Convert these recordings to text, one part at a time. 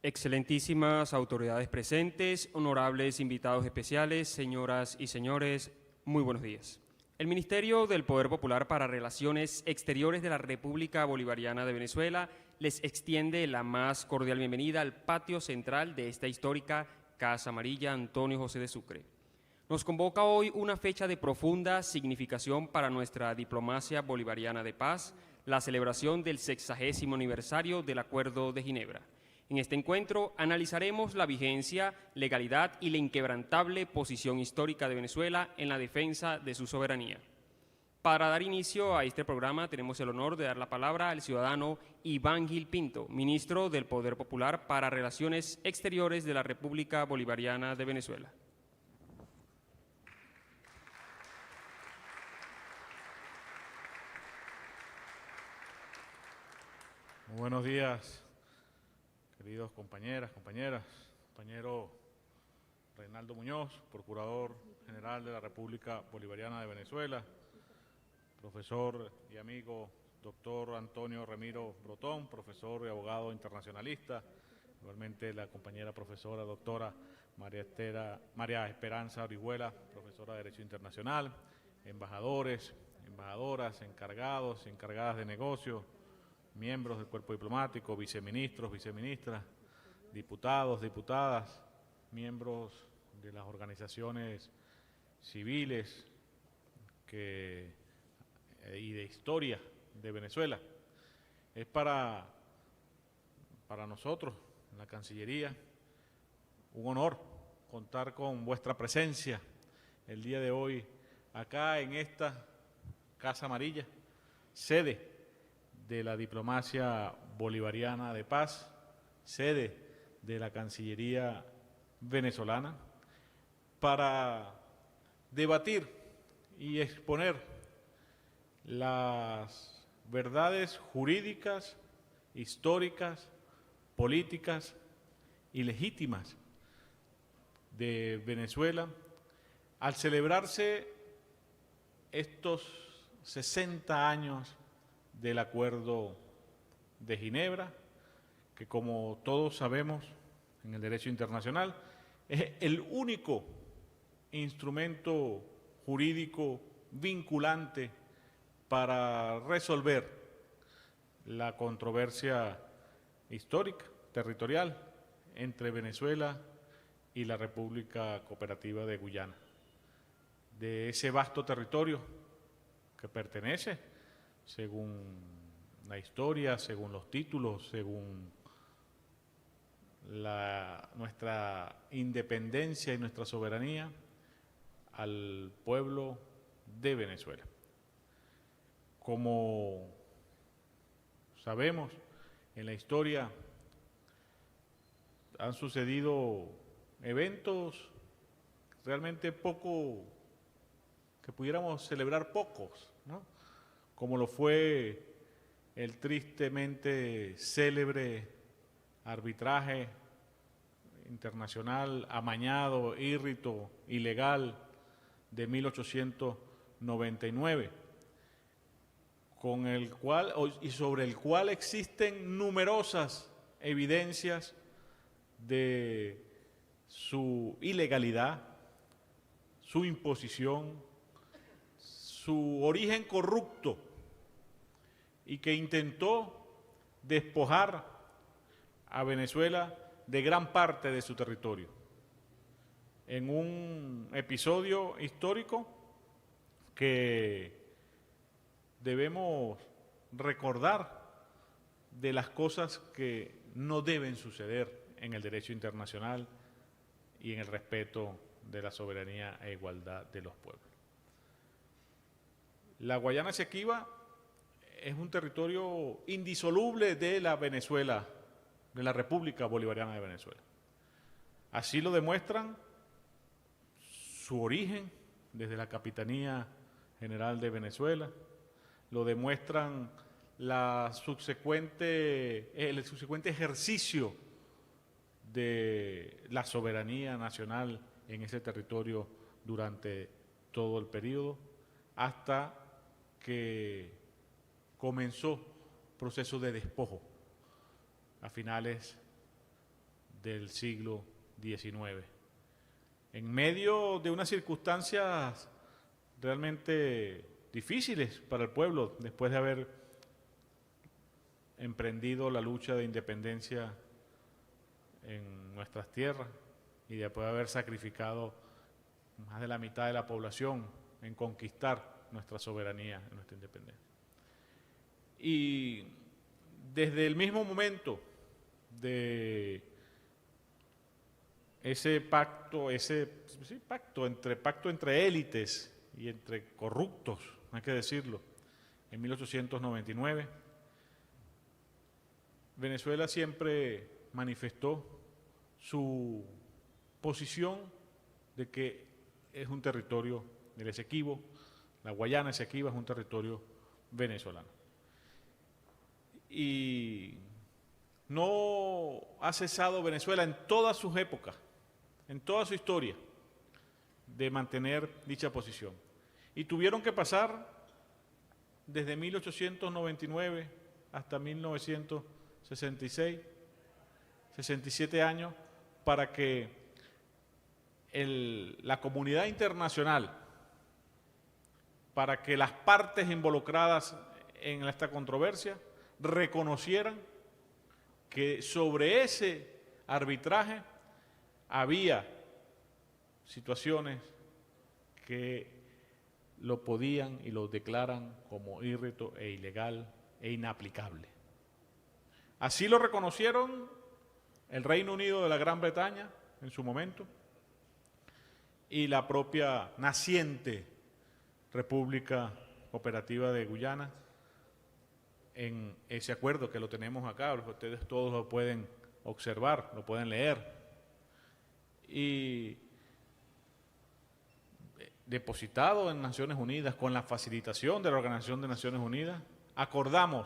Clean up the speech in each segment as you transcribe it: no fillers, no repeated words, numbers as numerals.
Excelentísimas autoridades presentes, honorables invitados especiales, señoras y señores, muy buenos días. El Ministerio del Poder Popular para Relaciones Exteriores de la República Bolivariana de Venezuela les extiende la más cordial bienvenida al patio central de esta histórica Casa Amarilla Antonio José de Sucre. Nos convoca hoy una fecha de profunda significación para nuestra diplomacia bolivariana de paz, la celebración del 60º aniversario del Acuerdo de Ginebra. En este encuentro analizaremos la vigencia, legalidad y la inquebrantable posición histórica de Venezuela en la defensa de su soberanía. Para dar inicio a este programa tenemos el honor de dar la palabra al ciudadano Iván Gil Pinto, ministro del Poder Popular para Relaciones Exteriores de la República Bolivariana de Venezuela. Muy buenos días, queridos compañeros, compañero Reinaldo Muñoz, Procurador General de la República Bolivariana de Venezuela, profesor y amigo doctor Antonio Remiro Brotón, profesor y abogado internacionalista, igualmente la compañera profesora doctora María Esperanza Orihuela, profesora de Derecho Internacional, embajadores, embajadoras, encargados, encargadas de negocios, miembros del cuerpo diplomático, viceministros, viceministras, diputados, diputadas, miembros de las organizaciones civiles y de historia de Venezuela. Es para nosotros, en la Cancillería, un honor contar con vuestra presencia el día de hoy acá en esta Casa Amarilla, sede de la diplomacia bolivariana de paz, sede de la Cancillería venezolana, para debatir y exponer las verdades jurídicas, históricas, políticas y legítimas de Venezuela al celebrarse estos 60 años del Acuerdo de Ginebra, que como todos sabemos en el derecho internacional es el único instrumento jurídico vinculante para resolver la controversia histórica, territorial, entre Venezuela y la República Cooperativa de Guyana. De ese vasto territorio que pertenece, según la historia, según los títulos, según nuestra independencia y nuestra soberanía, al pueblo de Venezuela. Como sabemos, en la historia han sucedido eventos realmente que pudiéramos celebrar pocos, ¿no? Como lo fue el tristemente célebre arbitraje internacional amañado, írrito, ilegal de 1899, sobre el cual existen numerosas evidencias de su ilegalidad, su imposición, su origen corrupto, y que intentó despojar a Venezuela de gran parte de su territorio, en un episodio histórico que debemos recordar de las cosas que no deben suceder en el derecho internacional y en el respeto de la soberanía e igualdad de los pueblos. La Guayana Esequiba es un territorio indisoluble de la Venezuela, de la República Bolivariana de Venezuela. Así lo demuestran su origen desde la Capitanía General de Venezuela, lo demuestran el subsecuente ejercicio de la soberanía nacional en ese territorio durante todo el periodo, hasta que comenzó proceso de despojo a finales del siglo XIX. En medio de unas circunstancias realmente difíciles para el pueblo, después de haber emprendido la lucha de independencia en nuestras tierras y después de haber sacrificado más de la mitad de la población en conquistar nuestra soberanía, nuestra independencia. Y desde el mismo momento de ese pacto entre élites y entre corruptos, hay que decirlo, en 1899, Venezuela siempre manifestó su posición de que es un territorio del Esequibo, la Guayana Esequiba es un territorio venezolano. Y no ha cesado Venezuela en todas sus épocas, en toda su historia, de mantener dicha posición. Y tuvieron que pasar desde 1899 hasta 1966, 67 años, para que la comunidad internacional, para que las partes involucradas en esta controversia reconocieran que sobre ese arbitraje había situaciones que lo podían y lo declaran como irrito e ilegal e inaplicable. Así lo reconocieron el Reino Unido de la Gran Bretaña en su momento y la propia naciente República Cooperativa de Guyana en ese acuerdo que lo tenemos acá, ustedes todos lo pueden observar, lo pueden leer. Y depositado en Naciones Unidas con la facilitación de la Organización de Naciones Unidas, acordamos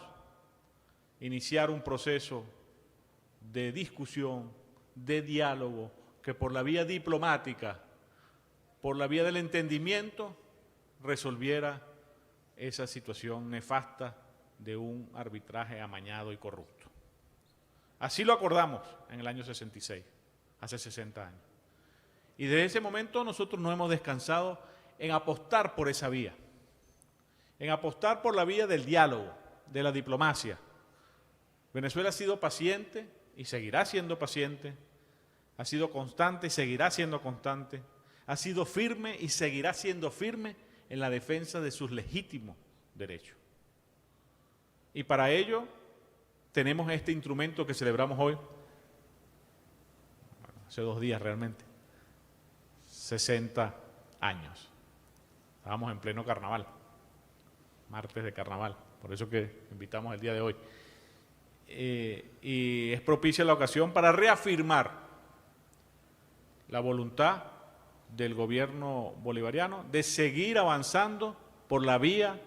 iniciar un proceso de discusión, de diálogo, que por la vía diplomática, por la vía del entendimiento, resolviera esa situación nefasta de un arbitraje amañado y corrupto. Así lo acordamos en el año 66, hace 60 años. Y desde ese momento nosotros no hemos descansado en apostar por esa vía, en apostar por la vía del diálogo, de la diplomacia. Venezuela ha sido paciente y seguirá siendo paciente, ha sido constante y seguirá siendo constante, ha sido firme y seguirá siendo firme en la defensa de sus legítimos derechos. Y para ello tenemos este instrumento que celebramos hoy, hace 2 días realmente, 60 años. Estábamos en pleno carnaval, martes de carnaval, por eso que invitamos el día de hoy. Y es propicia la ocasión para reafirmar la voluntad del gobierno bolivariano de seguir avanzando por la vía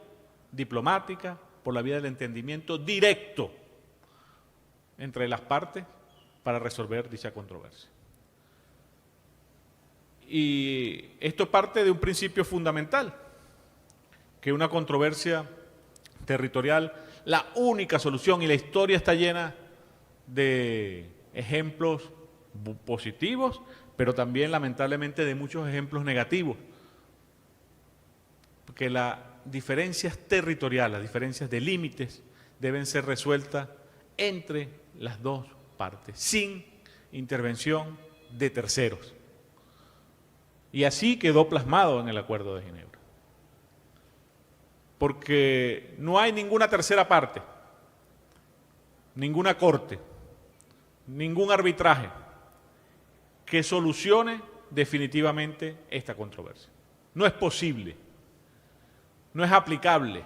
diplomática, por la vía del entendimiento directo entre las partes para resolver dicha controversia. Y esto parte de un principio fundamental, que una controversia territorial, la única solución, y la historia está llena de ejemplos positivos, pero también lamentablemente de muchos ejemplos negativos, porque las diferencias territoriales, las diferencias de límites deben ser resueltas entre las dos partes, sin intervención de terceros. Y así quedó plasmado en el Acuerdo de Ginebra. Porque no hay ninguna tercera parte, ninguna corte, ningún arbitraje que solucione definitivamente esta controversia. No es posible, no es aplicable,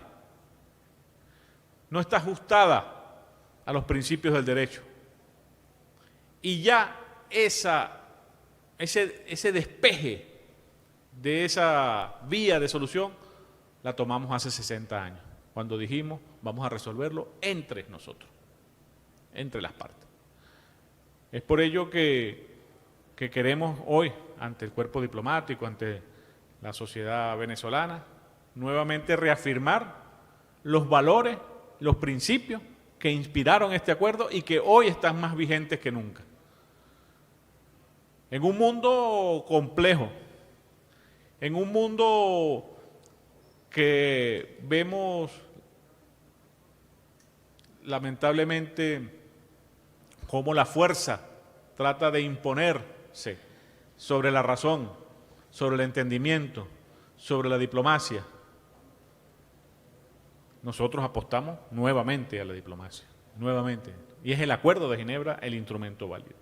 no está ajustada a los principios del derecho. Y ya ese despeje de esa vía de solución la tomamos hace 60 años, cuando dijimos vamos a resolverlo entre nosotros, entre las partes. Es por ello que queremos hoy, ante el cuerpo diplomático, ante la sociedad venezolana, nuevamente reafirmar los valores, los principios que inspiraron este acuerdo y que hoy están más vigentes que nunca. En un mundo complejo, en un mundo que vemos lamentablemente cómo la fuerza trata de imponerse sobre la razón, sobre el entendimiento, sobre la diplomacia. Nosotros apostamos nuevamente a la diplomacia, nuevamente. Y es el Acuerdo de Ginebra el instrumento válido.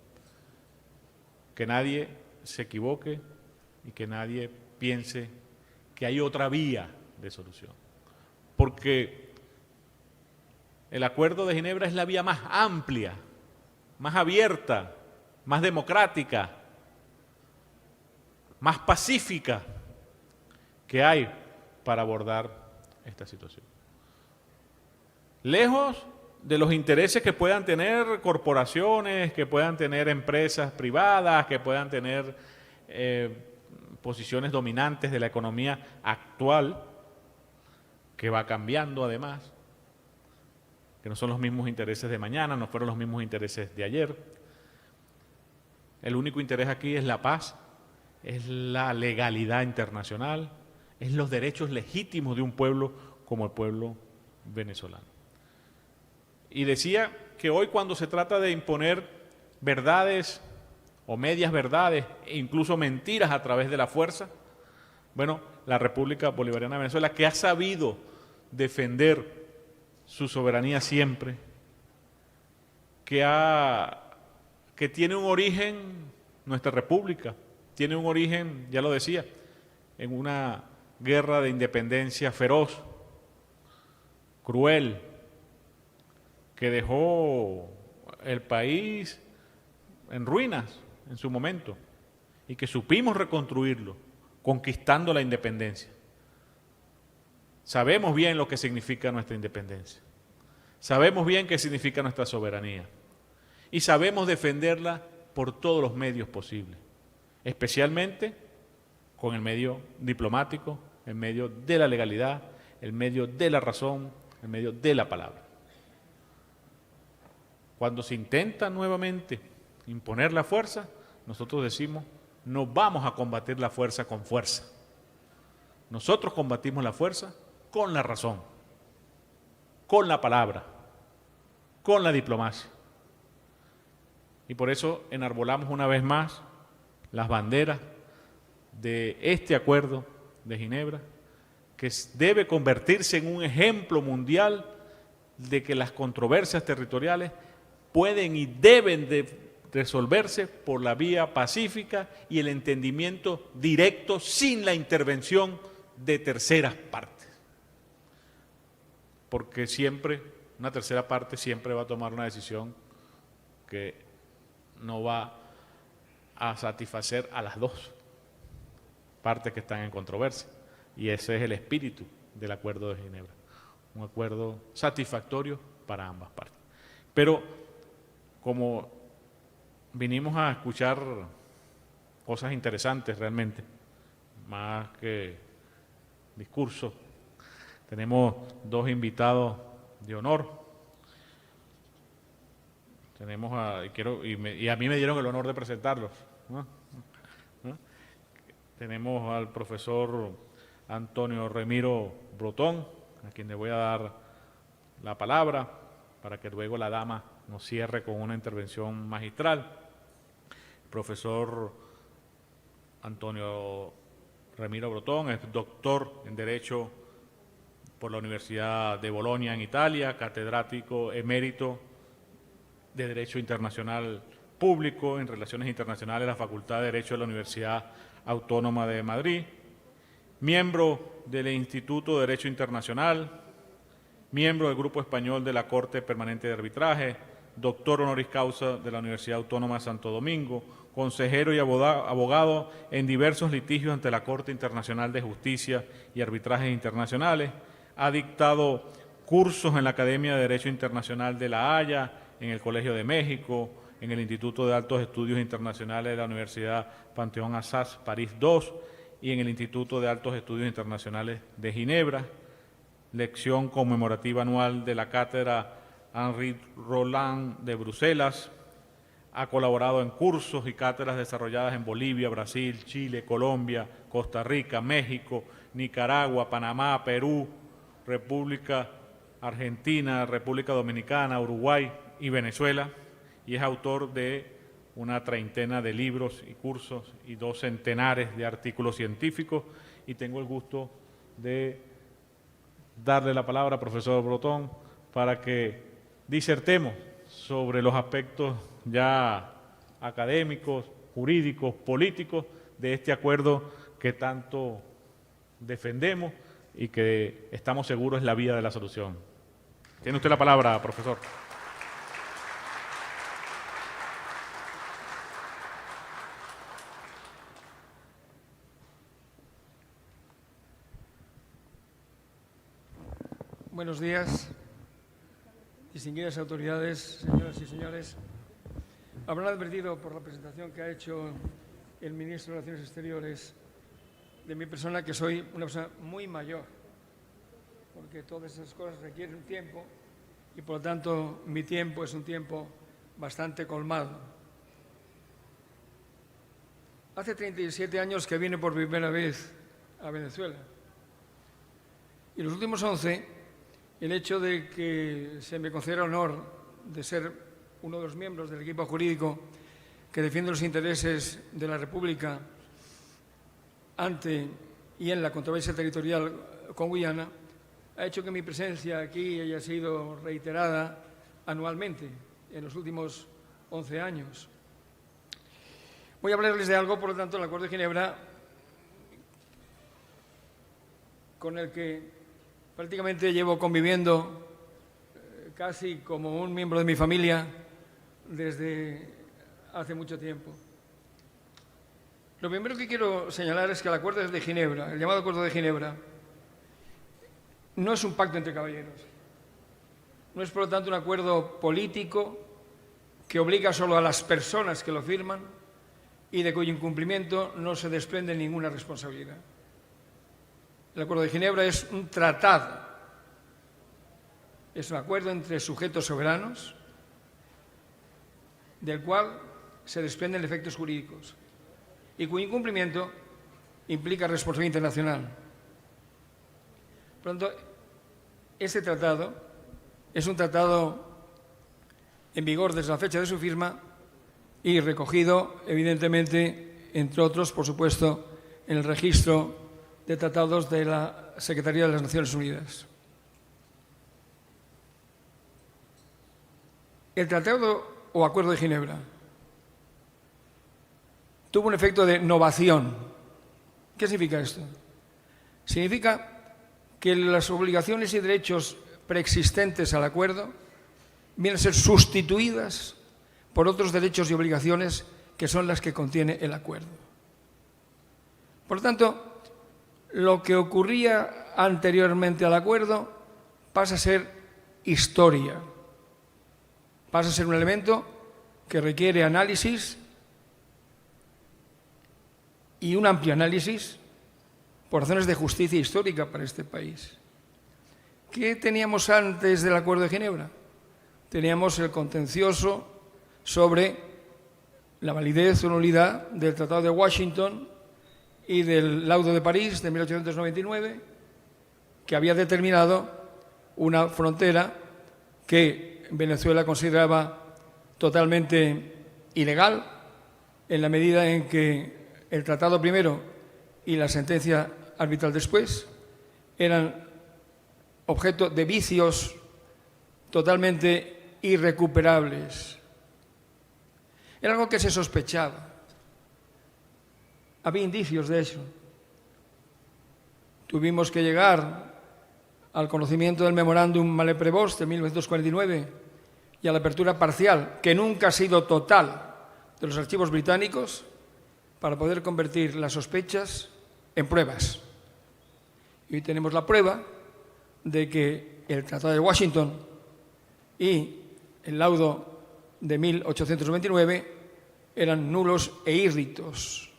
Que nadie se equivoque y que nadie piense que hay otra vía de solución. Porque el Acuerdo de Ginebra es la vía más amplia, más abierta, más democrática, más pacífica que hay para abordar esta situación. Lejos de los intereses que puedan tener corporaciones, que puedan tener empresas privadas, que puedan tener posiciones dominantes de la economía actual, que va cambiando además, que no son los mismos intereses de mañana, no fueron los mismos intereses de ayer. El único interés aquí es la paz, es la legalidad internacional, es los derechos legítimos de un pueblo como el pueblo venezolano. Y decía que hoy cuando se trata de imponer verdades o medias verdades e incluso mentiras a través de la fuerza, bueno, la República Bolivariana de Venezuela, que ha sabido defender su soberanía siempre, que tiene un origen, nuestra república, tiene un origen, ya lo decía, en una guerra de independencia feroz, cruel, que dejó el país en ruinas en su momento y que supimos reconstruirlo, conquistando la independencia. Sabemos bien lo que significa nuestra independencia, sabemos bien qué significa nuestra soberanía y sabemos defenderla por todos los medios posibles, especialmente con el medio diplomático, el medio de la legalidad, el medio de la razón, el medio de la palabra. Cuando se intenta nuevamente imponer la fuerza, nosotros decimos, no vamos a combatir la fuerza con fuerza. Nosotros combatimos la fuerza con la razón, con la palabra, con la diplomacia. Y por eso enarbolamos una vez más las banderas de este Acuerdo de Ginebra, que debe convertirse en un ejemplo mundial de que las controversias territoriales pueden y deben de resolverse por la vía pacífica y el entendimiento directo sin la intervención de terceras partes. Porque siempre, una tercera parte siempre va a tomar una decisión que no va a satisfacer a las dos partes que están en controversia. Y ese es el espíritu del Acuerdo de Ginebra, un acuerdo satisfactorio para ambas partes. Pero como vinimos a escuchar cosas interesantes realmente, más que discursos, tenemos dos invitados de honor. Tenemos y a mí me dieron el honor de presentarlos, ¿no? Tenemos al profesor Antonio Remiro Brotón, a quien le voy a dar la palabra para que luego la dama nos cierre con una intervención magistral. El profesor Antonio Remiro Brotón es doctor en Derecho por la Universidad de Bolonia en Italia, catedrático emérito de Derecho Internacional Público en Relaciones Internacionales de la Facultad de Derecho de la Universidad Autónoma de Madrid, miembro del Instituto de Derecho Internacional, miembro del Grupo Español de la Corte Permanente de Arbitraje, doctor honoris causa de la Universidad Autónoma de Santo Domingo, consejero y abogado en diversos litigios ante la Corte Internacional de Justicia y Arbitrajes Internacionales, ha dictado cursos en la Academia de Derecho Internacional de La Haya, en el Colegio de México, en el Instituto de Altos Estudios Internacionales de la Universidad Panteón Assas París II y en el Instituto de Altos Estudios Internacionales de Ginebra, lección conmemorativa anual de la Cátedra Henri Roland de Bruselas, ha colaborado en cursos y cátedras desarrolladas en Bolivia, Brasil, Chile, Colombia, Costa Rica, México, Nicaragua, Panamá, Perú, República Argentina, República Dominicana, Uruguay y Venezuela, y es autor de una treintena de libros y cursos y 2 centenares de artículos científicos, y tengo el gusto de darle la palabra al profesor Brotón para que disertemos sobre los aspectos ya académicos, jurídicos, políticos de este acuerdo que tanto defendemos y que estamos seguros es la vía de la solución. Tiene usted la palabra, profesor. Buenos días, distinguidas autoridades, señoras y señores. Habrán advertido por la presentación que ha hecho el ministro de Relaciones Exteriores de mi persona que soy una persona muy mayor, porque todas esas cosas requieren un tiempo y por lo tanto mi tiempo es un tiempo bastante colmado. Hace 37 años que vine por primera vez a Venezuela y los últimos 11, el hecho de que se me conceda el honor de ser uno de los miembros del equipo jurídico que defiende los intereses de la República ante y en la controversia territorial con Guyana, ha hecho que mi presencia aquí haya sido reiterada anualmente en los últimos 11 años. Voy a hablarles de algo, por lo tanto, el Acuerdo de Ginebra, con el que prácticamente llevo conviviendo casi como un miembro de mi familia desde hace mucho tiempo. Lo primero que quiero señalar es que el Acuerdo de Ginebra, el llamado Acuerdo de Ginebra, no es un pacto entre caballeros. No es, por lo tanto, un acuerdo político que obliga solo a las personas que lo firman y de cuyo incumplimiento no se desprende ninguna responsabilidad. El Acuerdo de Ginebra es un tratado, es un acuerdo entre sujetos soberanos del cual se desprenden efectos jurídicos y cuyo incumplimiento implica responsabilidad internacional. Por lo tanto, este tratado es un tratado en vigor desde la fecha de su firma y recogido, evidentemente, entre otros, por supuesto, en el registro de tratados de la Secretaría de las Naciones Unidas. El Tratado o Acuerdo de Ginebra tuvo un efecto de novación. ¿Qué significa esto? Significa que las obligaciones y derechos preexistentes al acuerdo vienen a ser sustituidas por otros derechos y obligaciones que son las que contiene el acuerdo. Por lo tanto, lo que ocurría anteriormente al acuerdo pasa a ser historia, pasa a ser un elemento que requiere análisis y un amplio análisis por razones de justicia histórica para este país. ¿Qué teníamos antes del Acuerdo de Ginebra? Teníamos el contencioso sobre la validez o nulidad del Tratado de Washington y del Laudo de París de 1899, que había determinado una frontera que Venezuela consideraba totalmente ilegal en la medida en que el tratado primero y la sentencia arbitral después eran objeto de vicios totalmente irrecuperables. Era algo que se sospechaba. Había indicios de eso. Tuvimos que llegar al conocimiento del memorándum Mallet-Prevost de 1949 y a la apertura parcial, que nunca ha sido total, de los archivos británicos para poder convertir las sospechas en pruebas. Y hoy tenemos la prueba de que el Tratado de Washington y el laudo de 1899 eran nulos e írritos.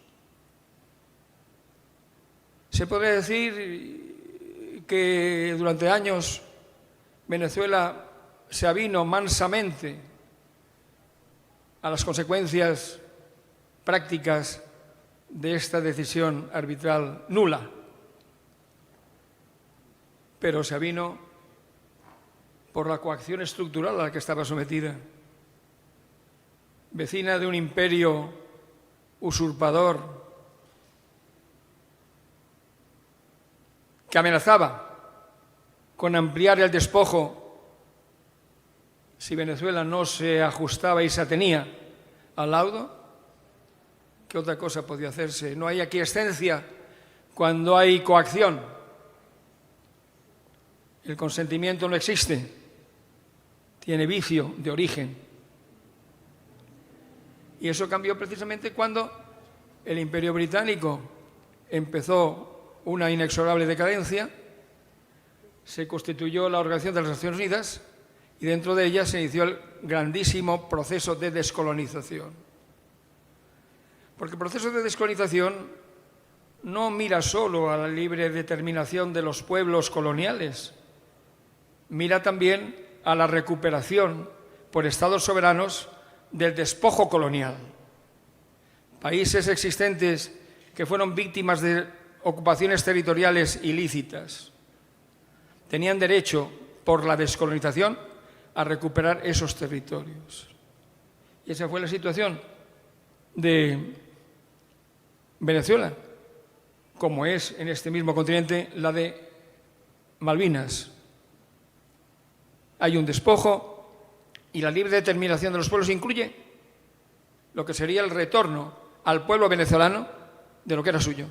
Se podría decir que durante años Venezuela se avino mansamente a las consecuencias prácticas de esta decisión arbitral nula, pero se avino por la coacción estructural a la que estaba sometida, vecina de un imperio usurpador que amenazaba con ampliar el despojo si Venezuela no se ajustaba y se atenía al laudo. ¿Qué otra cosa podía hacerse? No hay aquiescencia cuando hay coacción. El consentimiento no existe, tiene vicio de origen. Y eso cambió precisamente cuando el Imperio Británico empezó una inexorable decadencia, se constituyó la Organización de las Naciones Unidas y dentro de ella se inició el grandísimo proceso de descolonización. Porque el proceso de descolonización no mira solo a la libre determinación de los pueblos coloniales, mira también a la recuperación por estados soberanos del despojo colonial. Países existentes que fueron víctimas de ocupaciones territoriales ilícitas tenían derecho, por la descolonización, a recuperar esos territorios. Y esa fue la situación de Venezuela, como es en este mismo continente la de Malvinas. Hay un despojo y la libre determinación de los pueblos incluye lo que sería el retorno al pueblo venezolano de lo que era suyo.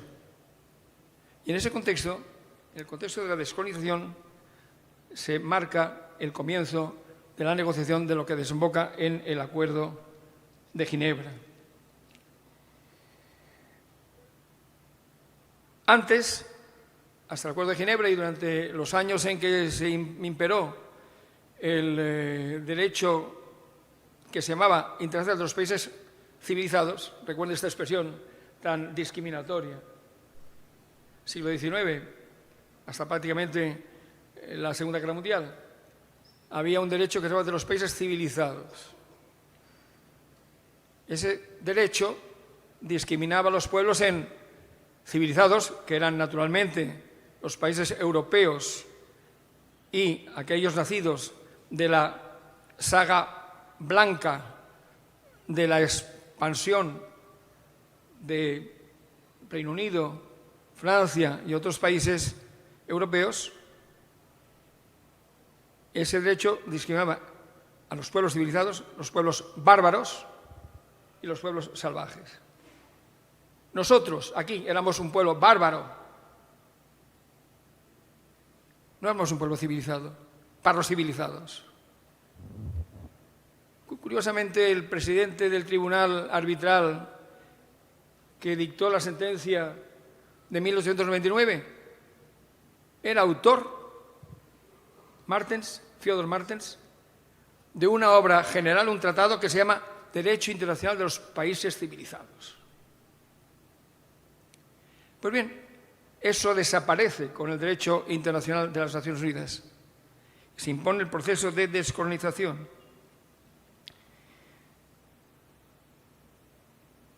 Y en ese contexto, en el contexto de la descolonización, se marca el comienzo de la negociación de lo que desemboca en el Acuerdo de Ginebra. Antes, hasta el Acuerdo de Ginebra y durante los años en que se imperó el derecho que se llamaba internacional de los países civilizados, recuerden esta expresión tan discriminatoria, siglo XIX, hasta prácticamente la Segunda Guerra Mundial, había un derecho que se llamaba de los países civilizados. Ese derecho discriminaba a los pueblos en civilizados, que eran naturalmente los países europeos y aquellos nacidos de la saga blanca de la expansión de Reino Unido, Francia y otros países europeos. Ese derecho discriminaba a los pueblos civilizados, los pueblos bárbaros y los pueblos salvajes. Nosotros, aquí, éramos un pueblo bárbaro. No éramos un pueblo civilizado, para los civilizados. Curiosamente, el presidente del tribunal arbitral que dictó la sentencia de 1899 era autor, Fyodor Martens, de una obra general, un tratado que se llama Derecho Internacional de los Países Civilizados. Pues bien, eso desaparece con el derecho internacional de las Naciones Unidas. Se impone el proceso de descolonización.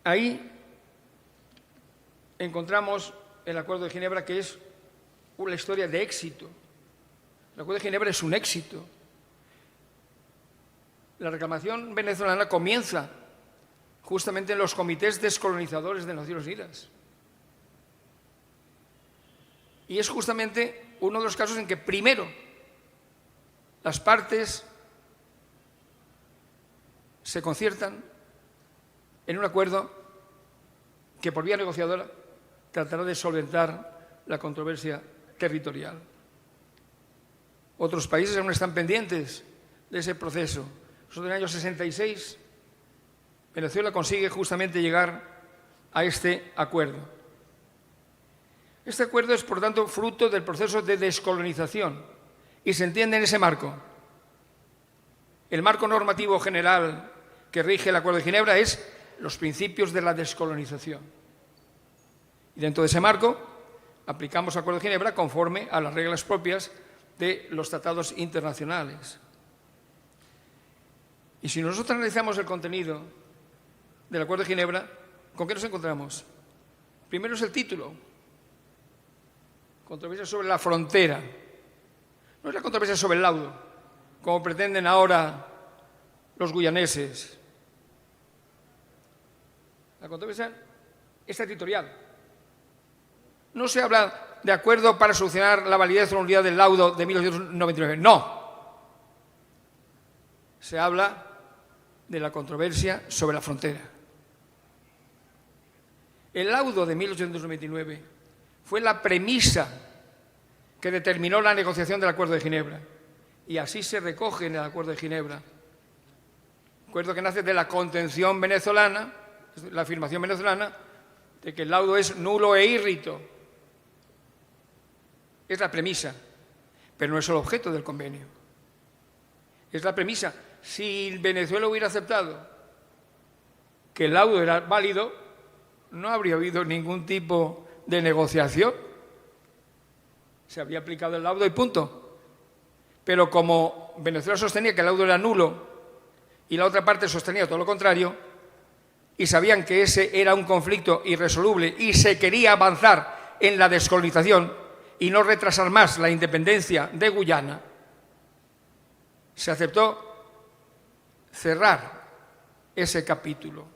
Ahí encontramos el Acuerdo de Ginebra, que es una historia de éxito. El Acuerdo de Ginebra es un éxito. La reclamación venezolana comienza justamente en los comités descolonizadores de Naciones Unidas. Y es justamente uno de los casos en que primero las partes se conciertan en un acuerdo que por vía negociadora tratará de solventar la controversia territorial. Otros países aún están pendientes de ese proceso. En el año 66, Venezuela consigue justamente llegar a este acuerdo. Este acuerdo es, por tanto, fruto del proceso de descolonización y se entiende en ese marco. El marco normativo general que rige el Acuerdo de Ginebra es los principios de la descolonización. Y dentro de ese marco aplicamos el Acuerdo de Ginebra conforme a las reglas propias de los tratados internacionales. Y si nosotros analizamos el contenido del Acuerdo de Ginebra, ¿con qué nos encontramos? Primero es el título, controversia sobre la frontera. No es la controversia sobre el laudo, como pretenden ahora los guyaneses. La controversia es territorial. No se habla de acuerdo para solucionar la validez o la nulidad del laudo de 1899, no. Se habla de la controversia sobre la frontera. El laudo de 1899 fue la premisa que determinó la negociación del Acuerdo de Ginebra, y así se recoge en el Acuerdo de Ginebra. Acuerdo que nace de la contención venezolana, la afirmación venezolana de que el laudo es nulo e írrito. Es la premisa, pero no es el objeto del convenio. Es la premisa. Si Venezuela hubiera aceptado que el laudo era válido, no habría habido ningún tipo de negociación. Se habría aplicado el laudo y punto. Pero como Venezuela sostenía que el laudo era nulo y la otra parte sostenía todo lo contrario, y sabían que ese era un conflicto irresoluble y se quería avanzar en la descolonización y no retrasar más la independencia de Guyana, se aceptó cerrar ese capítulo.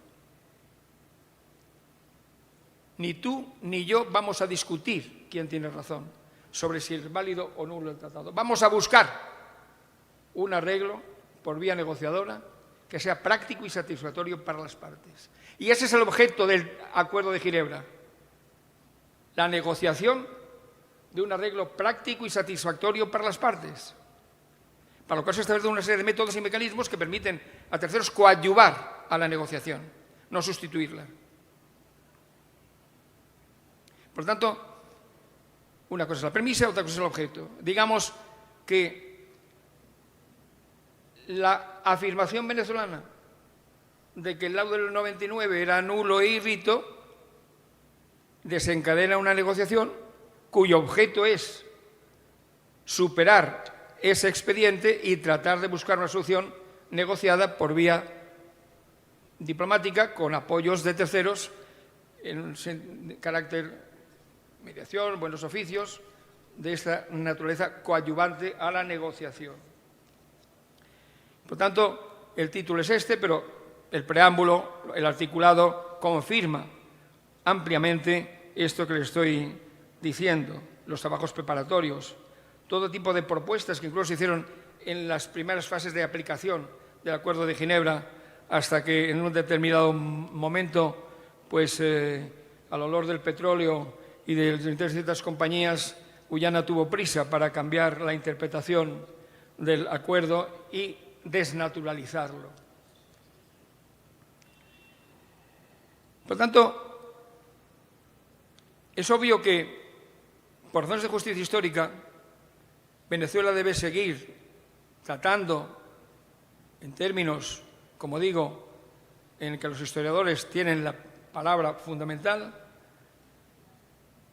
Ni tú ni yo vamos a discutir quién tiene razón sobre si es válido o nulo el tratado. Vamos a buscar un arreglo por vía negociadora que sea práctico y satisfactorio para las partes. Y ese es el objeto del Acuerdo de Ginebra, la negociación de un arreglo práctico y satisfactorio para las partes, para lo cual se establece una serie de métodos y mecanismos que permiten a terceros coadyuvar a la negociación, no sustituirla. Por tanto, una cosa es la premisa, otra cosa es el objeto. Digamos que la afirmación venezolana de que el laudo del 99 era nulo e írrito desencadena una negociación cuyo objeto es superar ese expediente y tratar de buscar una solución negociada por vía diplomática con apoyos de terceros en carácter mediación, buenos oficios, de esta naturaleza coadyuvante a la negociación. Por tanto, el título es este, pero el preámbulo, el articulado, confirma ampliamente esto que le estoy diciendo, los trabajos preparatorios, todo tipo de propuestas que incluso se hicieron en las primeras fases de aplicación del Acuerdo de Ginebra, hasta que en un determinado momento, pues al olor del petróleo y de ciertas compañías, Guyana tuvo prisa para cambiar la interpretación del acuerdo y desnaturalizarlo. Por tanto, es obvio que, por razones de justicia histórica, Venezuela debe seguir tratando en términos, como digo, en que los historiadores tienen la palabra fundamental.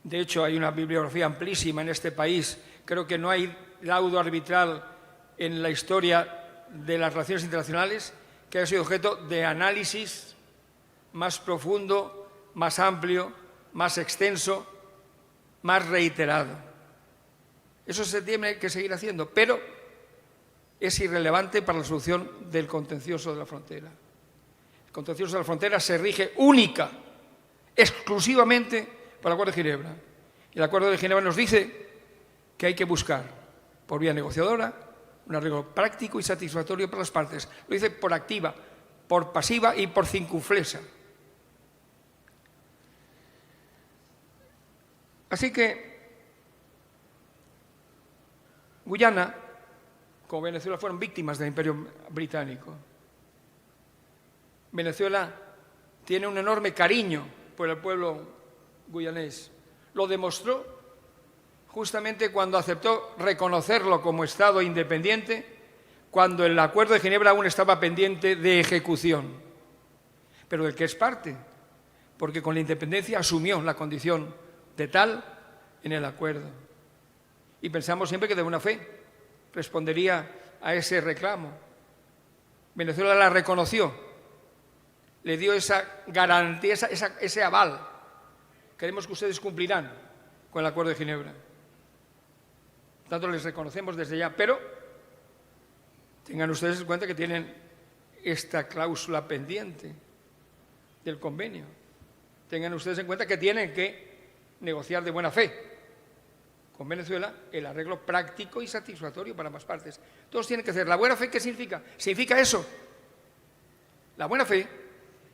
De hecho, hay una bibliografía amplísima en este país. Creo que no hay laudo arbitral en la historia de las relaciones internacionales que haya sido objeto de análisis más profundo, más amplio, más extenso, más reiterado. Eso se tiene que seguir haciendo, pero es irrelevante para la solución del contencioso de la frontera. El contencioso de la frontera se rige única, exclusivamente por el Acuerdo de Ginebra. Y el Acuerdo de Ginebra nos dice que hay que buscar, por vía negociadora, un arreglo práctico y satisfactorio para las partes. Lo dice por activa, por pasiva y por circunflexa. Así que Guyana, como Venezuela, fueron víctimas del Imperio Británico. Venezuela tiene un enorme cariño por el pueblo guyanés. Lo demostró justamente cuando aceptó reconocerlo como Estado independiente, cuando el Acuerdo de Ginebra aún estaba pendiente de ejecución, pero del que es parte, porque con la independencia asumió la condición de tal en el acuerdo. Y pensamos siempre que de buena fe respondería a ese reclamo. Venezuela la reconoció le dio esa garantía, ese aval. Creemos que ustedes cumplirán con el Acuerdo de Ginebra. Por tanto, les reconocemos desde ya, pero tengan ustedes en cuenta que tienen esta cláusula pendiente del convenio. Tengan ustedes en cuenta que tienen que negociar de buena fe con Venezuela el arreglo práctico y satisfactorio para ambas partes. Todos tienen que hacer. ¿La buena fe qué significa? Significa eso. La buena fe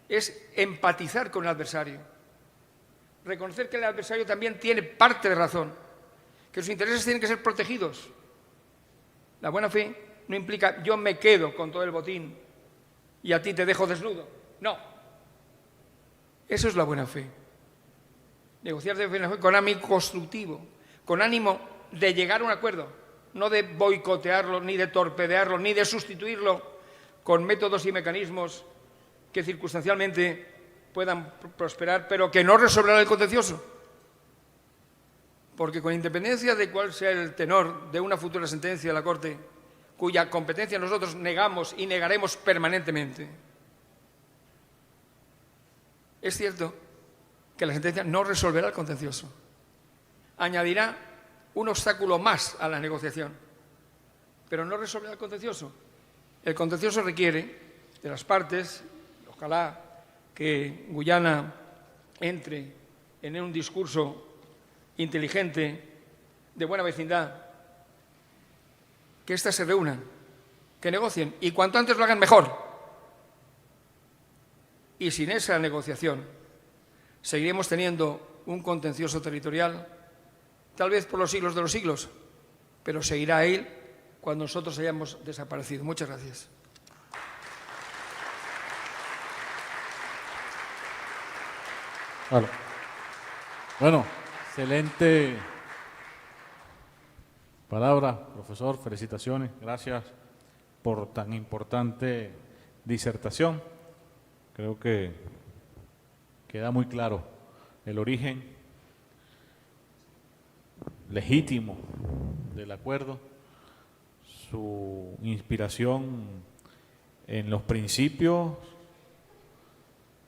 es empatizar con el adversario, reconocer que el adversario también tiene parte de razón, que sus intereses tienen que ser protegidos. La buena fe no implica yo me quedo con todo el botín y a ti te dejo desnudo. No. Eso es la buena fe. Negociar de buena fe con ánimo constructivo, con ánimo de llegar a un acuerdo, no de boicotearlo, ni de torpedearlo, ni de sustituirlo con métodos y mecanismos que circunstancialmente puedan prosperar, pero que no resolverán el contencioso. Porque con independencia de cuál sea el tenor de una futura sentencia de la Corte, cuya competencia nosotros negamos y negaremos permanentemente, es cierto que la sentencia no resolverá el contencioso. Añadirá un obstáculo más a la negociación, pero no resolverá el contencioso. El contencioso requiere de las partes, ojalá que Guyana entre en un discurso inteligente, de buena vecindad, que éstas se reúnan, que negocien, y cuanto antes lo hagan mejor. Y sin esa negociación seguiremos teniendo un contencioso territorial, tal vez por los siglos de los siglos, pero seguirá él cuando nosotros hayamos desaparecido. Muchas gracias. Bueno, excelente palabra, profesor. Felicitaciones. Gracias por tan importante disertación. Creo que queda muy claro el origen legítimo del acuerdo, su inspiración en los principios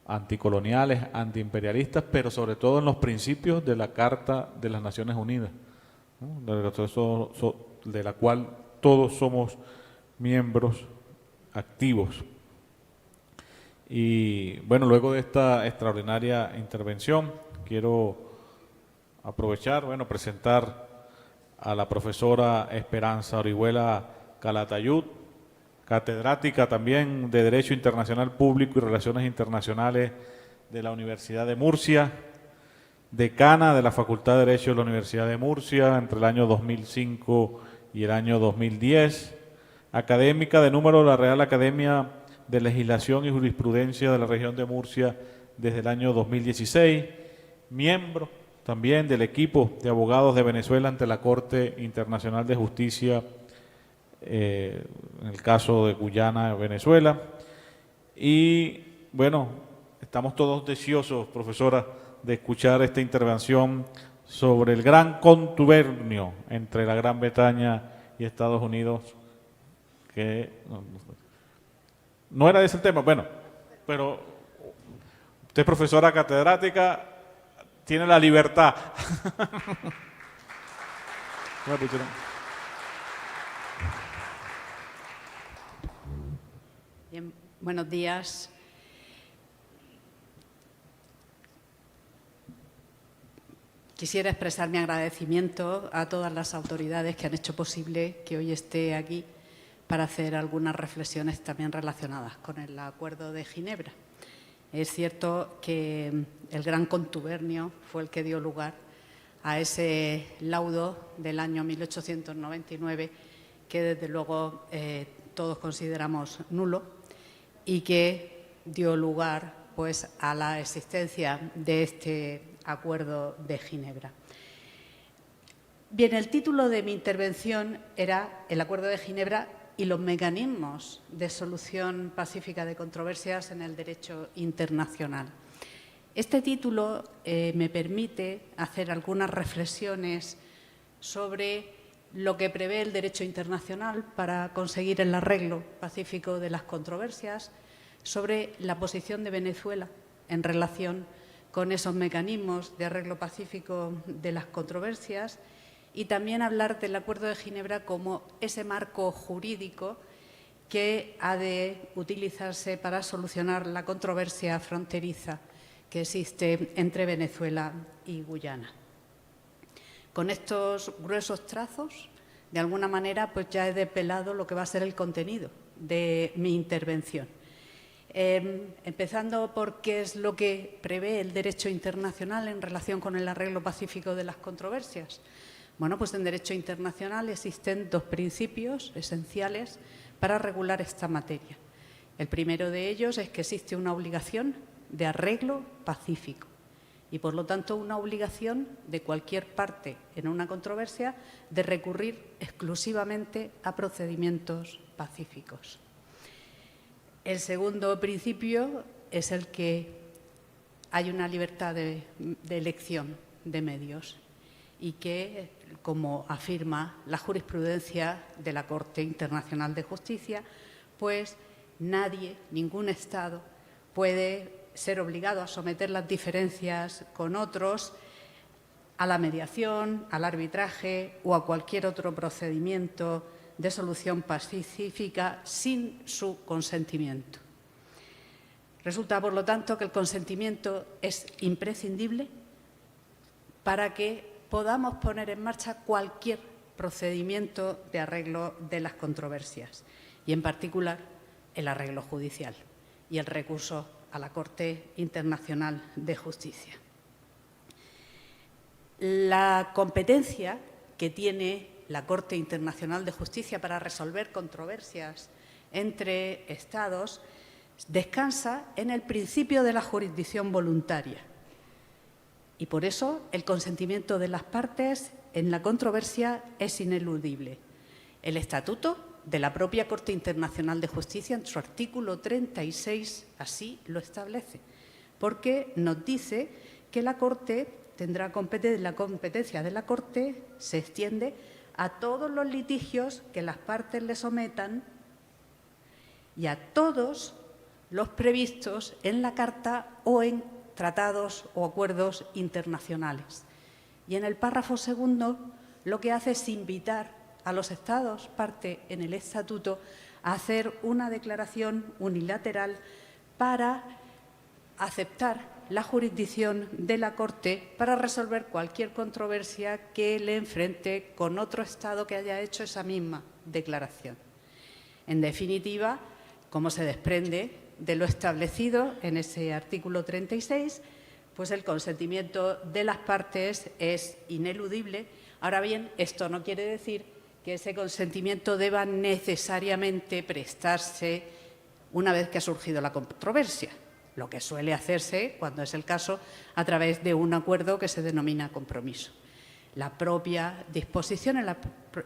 anticoloniales, antiimperialistas, pero sobre todo en los principios de la Carta de las Naciones Unidas, ¿no? De la cual todos somos miembros activos. Y bueno, luego de esta extraordinaria intervención, quiero aprovechar, presentar a la profesora Esperanza Orihuela Calatayud, catedrática también de Derecho Internacional Público y Relaciones Internacionales de la Universidad de Murcia, decana de la Facultad de Derecho de la Universidad de Murcia entre el año 2005 y el año 2010, académica de número de la Real Academia de Legislación y Jurisprudencia de la región de Murcia desde el año 2016, miembro también del equipo de abogados de Venezuela ante la Corte Internacional de Justicia en el caso de Guyana, Venezuela. Y bueno, estamos todos deseosos, profesora, de escuchar esta intervención sobre el gran contubernio entre la Gran Bretaña y Estados Unidos, que no era ese el tema, pero usted es profesora catedrática, tiene la libertad. Bien, buenos días. Quisiera expresar mi agradecimiento a todas las autoridades que han hecho posible que hoy esté aquí para hacer algunas reflexiones también relacionadas con el Acuerdo de Ginebra. Es cierto que el gran contubernio fue el que dio lugar a ese laudo del año 1899 que desde luego todos consideramos nulo y que dio lugar pues a la existencia de este Acuerdo de Ginebra. Bien, el título de mi intervención era el Acuerdo de Ginebra y los mecanismos de solución pacífica de controversias en el derecho internacional. Este título me permite hacer algunas reflexiones sobre lo que prevé el derecho internacional para conseguir el arreglo pacífico de las controversias, sobre la posición de Venezuela en relación con esos mecanismos de arreglo pacífico de las controversias y también hablar del Acuerdo de Ginebra como ese marco jurídico que ha de utilizarse para solucionar la controversia fronteriza que existe entre Venezuela y Guyana. Con estos gruesos trazos, de alguna manera, pues ya he desvelado lo que va a ser el contenido de mi intervención. Empezando por qué es lo que prevé el derecho internacional en relación con el arreglo pacífico de las controversias. Bueno, pues en derecho internacional existen dos principios esenciales para regular esta materia. El primero de ellos es que existe una obligación de arreglo pacífico y, por lo tanto, una obligación de cualquier parte en una controversia de recurrir exclusivamente a procedimientos pacíficos. El segundo principio es el que hay una libertad de elección de medios y que, como afirma la jurisprudencia de la Corte Internacional de Justicia, pues nadie, ningún Estado, puede ser obligado a someter las diferencias con otros a la mediación, al arbitraje o a cualquier otro procedimiento de solución pacífica sin su consentimiento. Resulta, por lo tanto, que el consentimiento es imprescindible para que podamos poner en marcha cualquier procedimiento de arreglo de las controversias y, en particular, el arreglo judicial y el recurso a la Corte Internacional de Justicia. La competencia que tiene la Corte Internacional de Justicia para resolver controversias entre Estados descansa en el principio de la jurisdicción voluntaria y, por eso, el consentimiento de las partes en la controversia es ineludible. El Estatuto de la propia Corte Internacional de Justicia, en su artículo 36, así lo establece, porque nos dice que la Corte tendrá la competencia de la Corte se extiende a todos los litigios que las partes le sometan y a todos los previstos en la Carta o en tratados o acuerdos internacionales. Y en el párrafo segundo lo que hace es invitar a los Estados, parte en el Estatuto, a hacer una declaración unilateral para aceptar la jurisdicción de la Corte para resolver cualquier controversia que le enfrente con otro Estado que haya hecho esa misma declaración. En definitiva, como se desprende de lo establecido en ese artículo 36, pues el consentimiento de las partes es ineludible. Ahora bien, esto no quiere decir que ese consentimiento deba necesariamente prestarse una vez que ha surgido la controversia, lo que suele hacerse, cuando es el caso, a través de un acuerdo que se denomina compromiso. La propia disposición,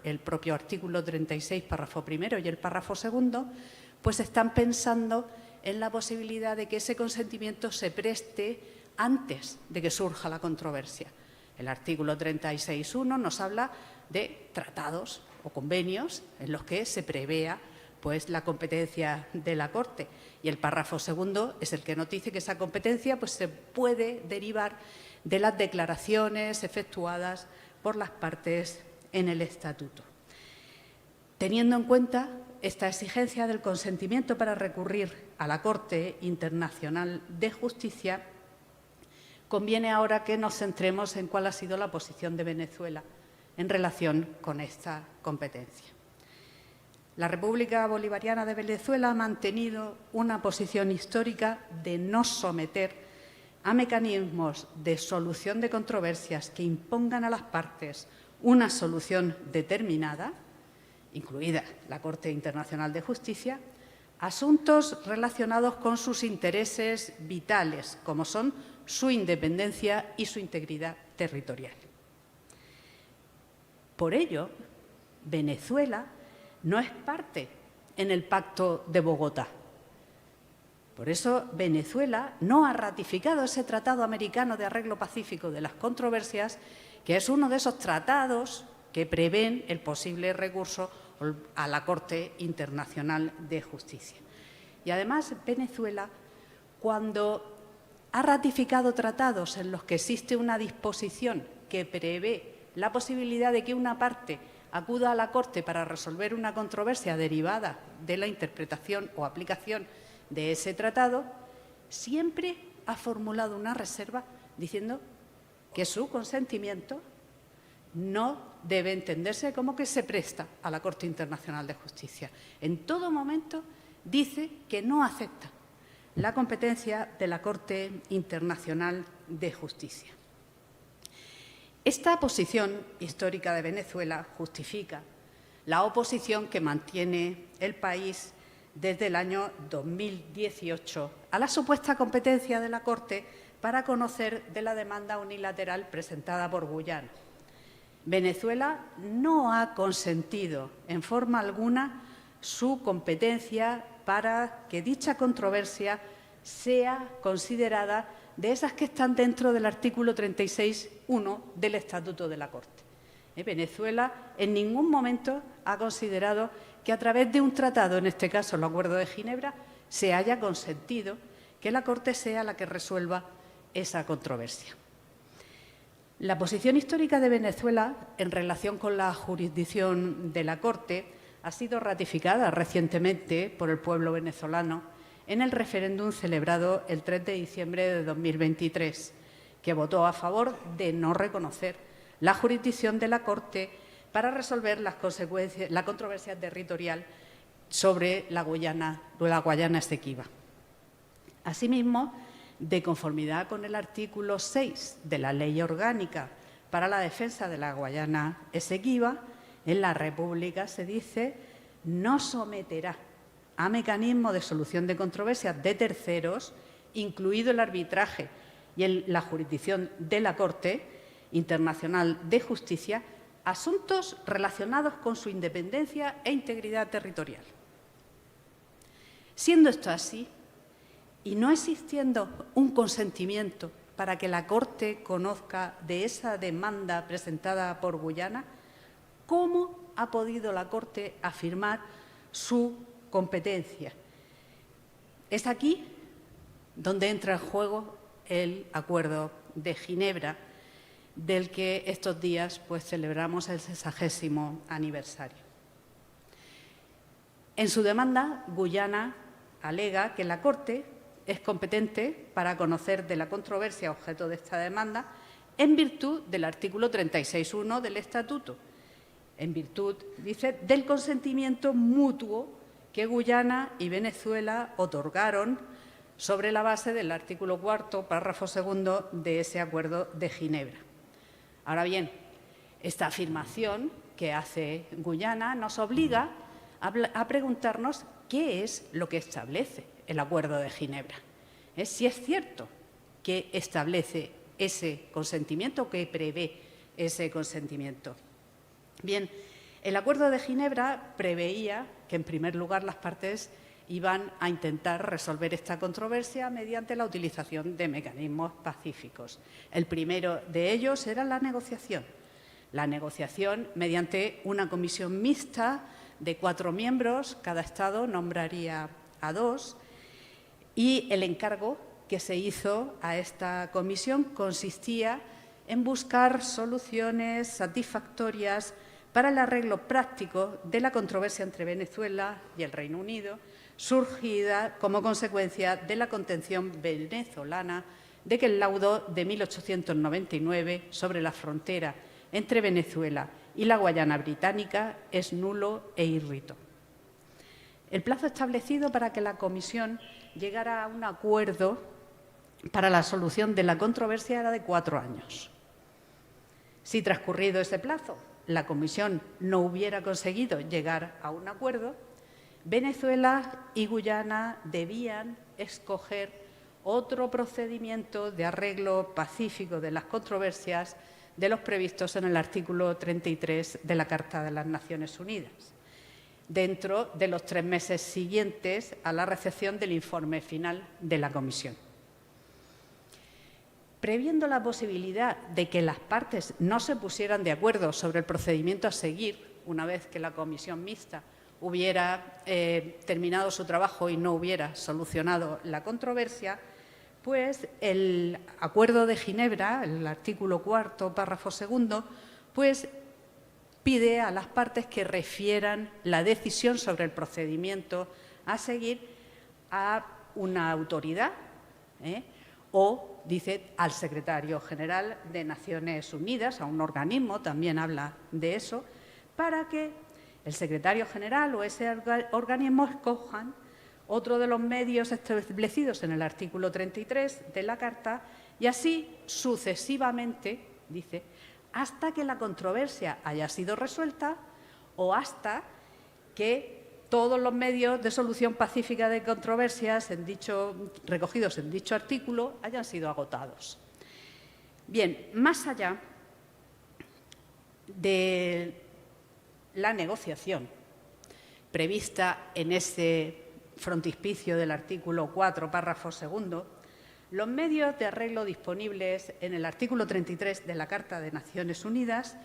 el propio artículo 36, párrafo primero y el párrafo segundo, pues están pensando en la posibilidad de que ese consentimiento se preste antes de que surja la controversia. El artículo 36.1 nos habla de tratados o convenios en los que se prevea pues, la competencia de la Corte. Y el párrafo segundo es el que nos dice que esa competencia pues, se puede derivar de las declaraciones efectuadas por las partes en el Estatuto. Teniendo en cuenta esta exigencia del consentimiento para recurrir a la Corte Internacional de Justicia, conviene ahora que nos centremos en cuál ha sido la posición de Venezuela en relación con esta competencia. La República Bolivariana de Venezuela ha mantenido una posición histórica de no someter a mecanismos de solución de controversias que impongan a las partes una solución determinada, incluida la Corte Internacional de Justicia, asuntos relacionados con sus intereses vitales, como son su independencia y su integridad territorial. Por ello, Venezuela no es parte en el Pacto de Bogotá. Por eso, Venezuela no ha ratificado ese Tratado Americano de Arreglo Pacífico de las Controversias, que es uno de esos tratados que prevén el posible recurso a la Corte Internacional de Justicia. Y además Venezuela, cuando ha ratificado tratados en los que existe una disposición que prevé la posibilidad de que una parte acuda a la Corte para resolver una controversia derivada de la interpretación o aplicación de ese tratado, siempre ha formulado una reserva diciendo que su consentimiento no debe entenderse como que se presta a la Corte Internacional de Justicia. En todo momento dice que no acepta la competencia de la Corte Internacional de Justicia. Esta posición histórica de Venezuela justifica la oposición que mantiene el país desde el año 2018 a la supuesta competencia de la Corte para conocer de la demanda unilateral presentada por Guyana. Venezuela no ha consentido en forma alguna su competencia para que dicha controversia sea considerada de esas que están dentro del artículo 36.1 del Estatuto de la Corte. Venezuela en ningún momento ha considerado que a través de un tratado, en este caso el Acuerdo de Ginebra, se haya consentido que la Corte sea la que resuelva esa controversia. La posición histórica de Venezuela en relación con la jurisdicción de la Corte ha sido ratificada recientemente por el pueblo venezolano en el referéndum celebrado el 3 de diciembre de 2023, que votó a favor de no reconocer la jurisdicción de la Corte para resolver la controversia territorial sobre la Guayana Esequiba. Asimismo, de conformidad con el artículo 6 de la Ley Orgánica para la Defensa de la Guayana Esequiba, en la República se dice no someterá a mecanismo de solución de controversias de terceros, incluido el arbitraje y la jurisdicción de la Corte Internacional de Justicia, asuntos relacionados con su independencia e integridad territorial. Siendo esto así, y no existiendo un consentimiento para que la Corte conozca de esa demanda presentada por Guyana, ¿cómo ha podido la Corte afirmar su competencia? Es aquí donde entra en juego el Acuerdo de Ginebra, del que estos días celebramos el 60º aniversario. En su demanda, Guyana alega que la Corte es competente para conocer de la controversia objeto de esta demanda en virtud del artículo 36.1 del Estatuto, en virtud, dice, del consentimiento mutuo que Guyana y Venezuela otorgaron sobre la base del artículo 4, párrafo 2 de ese Acuerdo de Ginebra. Ahora bien, esta afirmación que hace Guyana nos obliga a preguntarnos qué es lo que establece el Acuerdo de Ginebra. Si es cierto que establece ese consentimiento, que prevé ese consentimiento. Bien, el Acuerdo de Ginebra preveía que, en primer lugar, las partes iban a intentar resolver esta controversia mediante la utilización de mecanismos pacíficos. El primero de ellos era la negociación mediante una comisión mixta de 4 miembros, cada Estado nombraría a 2, y el encargo que se hizo a esta comisión consistía en buscar soluciones satisfactorias para el arreglo práctico de la controversia entre Venezuela y el Reino Unido, surgida como consecuencia de la contención venezolana de que el laudo de 1899 sobre la frontera entre Venezuela y la Guayana Británica es nulo e irrito. El plazo establecido para que la Comisión llegara a un acuerdo para la solución de la controversia era de 4 años. Si transcurrido ese plazo la Comisión no hubiera conseguido llegar a un acuerdo, Venezuela y Guyana debían escoger otro procedimiento de arreglo pacífico de las controversias de los previstos en el artículo 33 de la Carta de las Naciones Unidas, dentro de los 3 meses siguientes a la recepción del informe final de la Comisión. Previendo la posibilidad de que las partes no se pusieran de acuerdo sobre el procedimiento a seguir una vez que la Comisión Mixta hubiera terminado su trabajo y no hubiera solucionado la controversia, pues el Acuerdo de Ginebra, el artículo 4, párrafo 2, pues pide a las partes que refieran la decisión sobre el procedimiento a seguir a una autoridad, o dice al secretario general de Naciones Unidas, a un organismo, también habla de eso, para que el secretario general o ese organismo escojan otro de los medios establecidos en el artículo 33 de la Carta y así sucesivamente, dice, hasta que la controversia haya sido resuelta o hasta que todos los medios de solución pacífica de controversias recogidos en dicho artículo hayan sido agotados. Bien, más allá de la negociación prevista en ese frontispicio del artículo 4, párrafo 2, los medios de arreglo disponibles en el artículo 33 de la Carta de Naciones Unidas,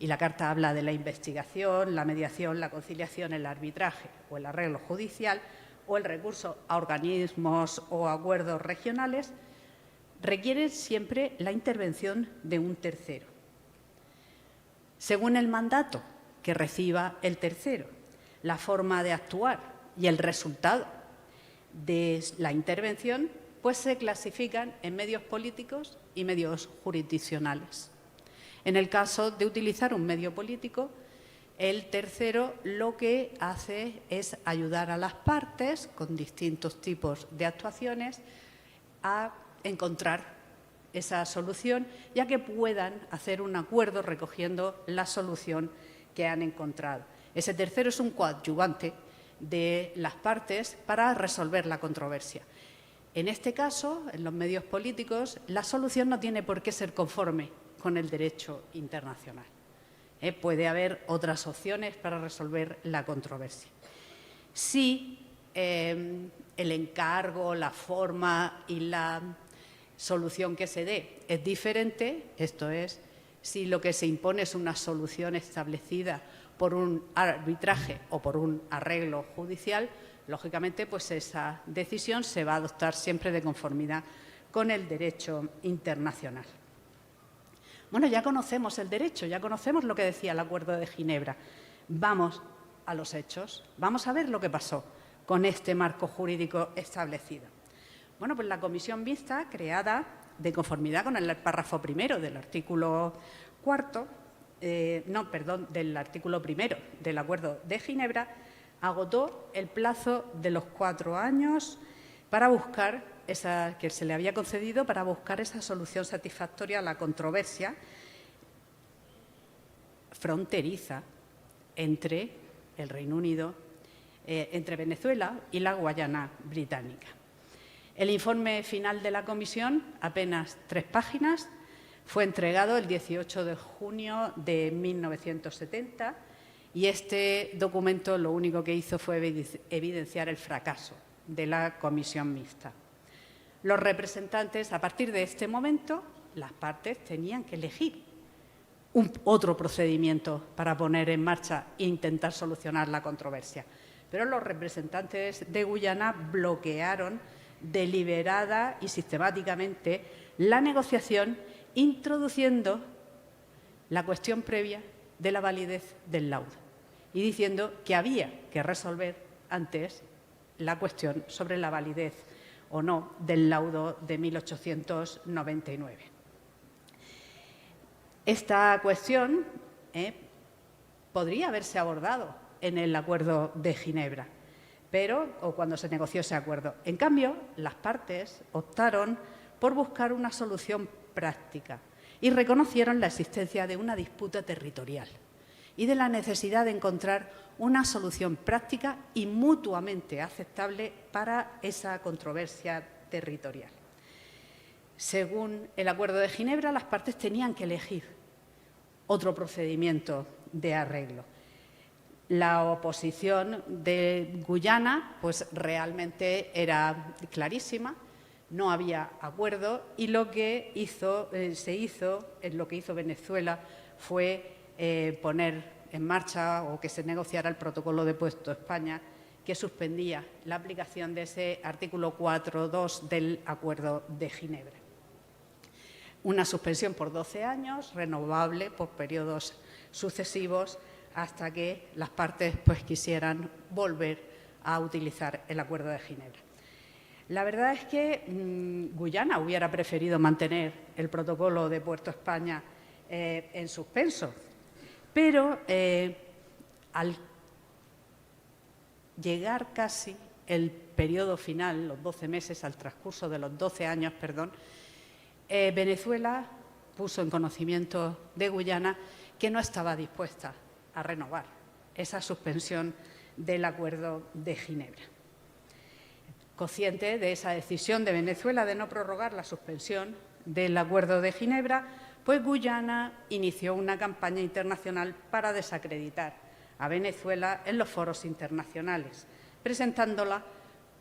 y la Carta habla de la investigación, la mediación, la conciliación, el arbitraje o el arreglo judicial o el recurso a organismos o acuerdos regionales, requieren siempre la intervención de un tercero, según el mandato que reciba el tercero, la forma de actuar y el resultado de la intervención, pues se clasifican en medios políticos y medios jurisdiccionales. En el caso de utilizar un medio político, el tercero lo que hace es ayudar a las partes con distintos tipos de actuaciones a encontrar esa solución, ya que puedan hacer un acuerdo recogiendo la solución que han encontrado. Ese tercero es un coadyuvante de las partes para resolver la controversia. En este caso, en los medios políticos, la solución no tiene por qué ser conforme con el derecho internacional. Puede haber otras opciones para resolver la controversia. Si el encargo, la forma y la solución que se dé es diferente, esto es, si lo que se impone es una solución establecida por un arbitraje o por un arreglo judicial, lógicamente, pues esa decisión se va a adoptar siempre de conformidad con el derecho internacional. Bueno, ya conocemos el derecho, ya conocemos lo que decía el Acuerdo de Ginebra. Vamos a los hechos, vamos a ver lo que pasó con este marco jurídico establecido. Bueno, pues la comisión mixta, creada de conformidad con el párrafo primero del artículo del artículo primero del Acuerdo de Ginebra, agotó el plazo de los 4 años para buscar que se le había concedido para buscar esa solución satisfactoria a la controversia fronteriza entre el Reino Unido, entre Venezuela y la Guayana Británica. El informe final de la comisión, apenas 3 páginas, fue entregado el 18 de junio de 1970 y este documento lo único que hizo fue evidenciar el fracaso de la comisión mixta. Los representantes, a partir de este momento, las partes tenían que elegir otro procedimiento para poner en marcha e intentar solucionar la controversia. Pero los representantes de Guyana bloquearon deliberada y sistemáticamente la negociación, introduciendo la cuestión previa de la validez del laudo y diciendo que había que resolver antes la cuestión sobre la validez o no del laudo de 1899. Esta cuestión podría haberse abordado en el Acuerdo de Ginebra, o cuando se negoció ese acuerdo. En cambio, las partes optaron por buscar una solución práctica y reconocieron la existencia de una disputa territorial y de la necesidad de encontrar una solución práctica y mutuamente aceptable para esa controversia territorial. Según el Acuerdo de Ginebra, las partes tenían que elegir otro procedimiento de arreglo. La oposición de Guyana, pues realmente era clarísima, no había acuerdo y lo que hizo Venezuela fue poner en marcha o que se negociara el protocolo de Puerto España, que suspendía la aplicación de ese artículo 4.2 del Acuerdo de Ginebra. Una suspensión por 12 años, renovable por periodos sucesivos, hasta que las partes pues, quisieran volver a utilizar el Acuerdo de Ginebra. La verdad es que Guyana hubiera preferido mantener el protocolo de Puerto España en suspenso, pero al llegar casi el periodo final, los 12 meses, al transcurso de los 12 años, perdón, Venezuela puso en conocimiento de Guyana que no estaba dispuesta a renovar esa suspensión del Acuerdo de Ginebra. Consciente de esa decisión de Venezuela de no prorrogar la suspensión del Acuerdo de Ginebra, pues Guyana inició una campaña internacional para desacreditar a Venezuela en los foros internacionales, presentándola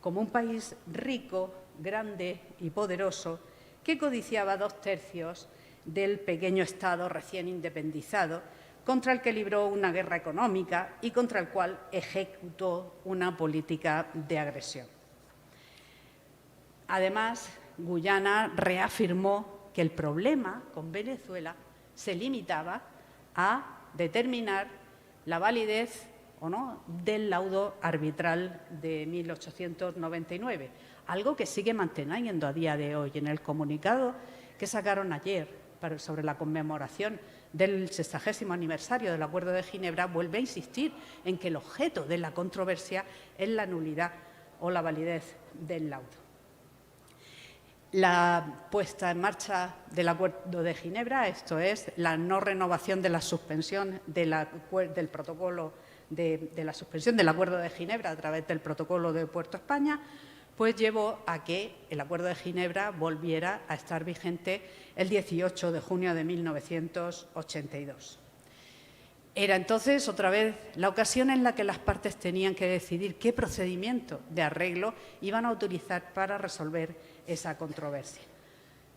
como un país rico, grande y poderoso que codiciaba 2/3 del pequeño Estado recién independizado, contra el que libró una guerra económica y contra el cual ejecutó una política de agresión. Además, Guyana reafirmó que el problema con Venezuela se limitaba a determinar la validez o no del laudo arbitral de 1899, algo que sigue manteniendo a día de hoy. En el comunicado que sacaron ayer sobre la conmemoración del 60º aniversario del Acuerdo de Ginebra, vuelve a insistir en que el objeto de la controversia es la nulidad o la validez del laudo. La puesta en marcha del Acuerdo de Ginebra, esto es, la no renovación de la suspensión del protocolo de la suspensión del Acuerdo de Ginebra a través del protocolo de Puerto España, pues llevó a que el Acuerdo de Ginebra volviera a estar vigente el 18 de junio de 1982. Era entonces otra vez la ocasión en la que las partes tenían que decidir qué procedimiento de arreglo iban a utilizar para resolver esa controversia.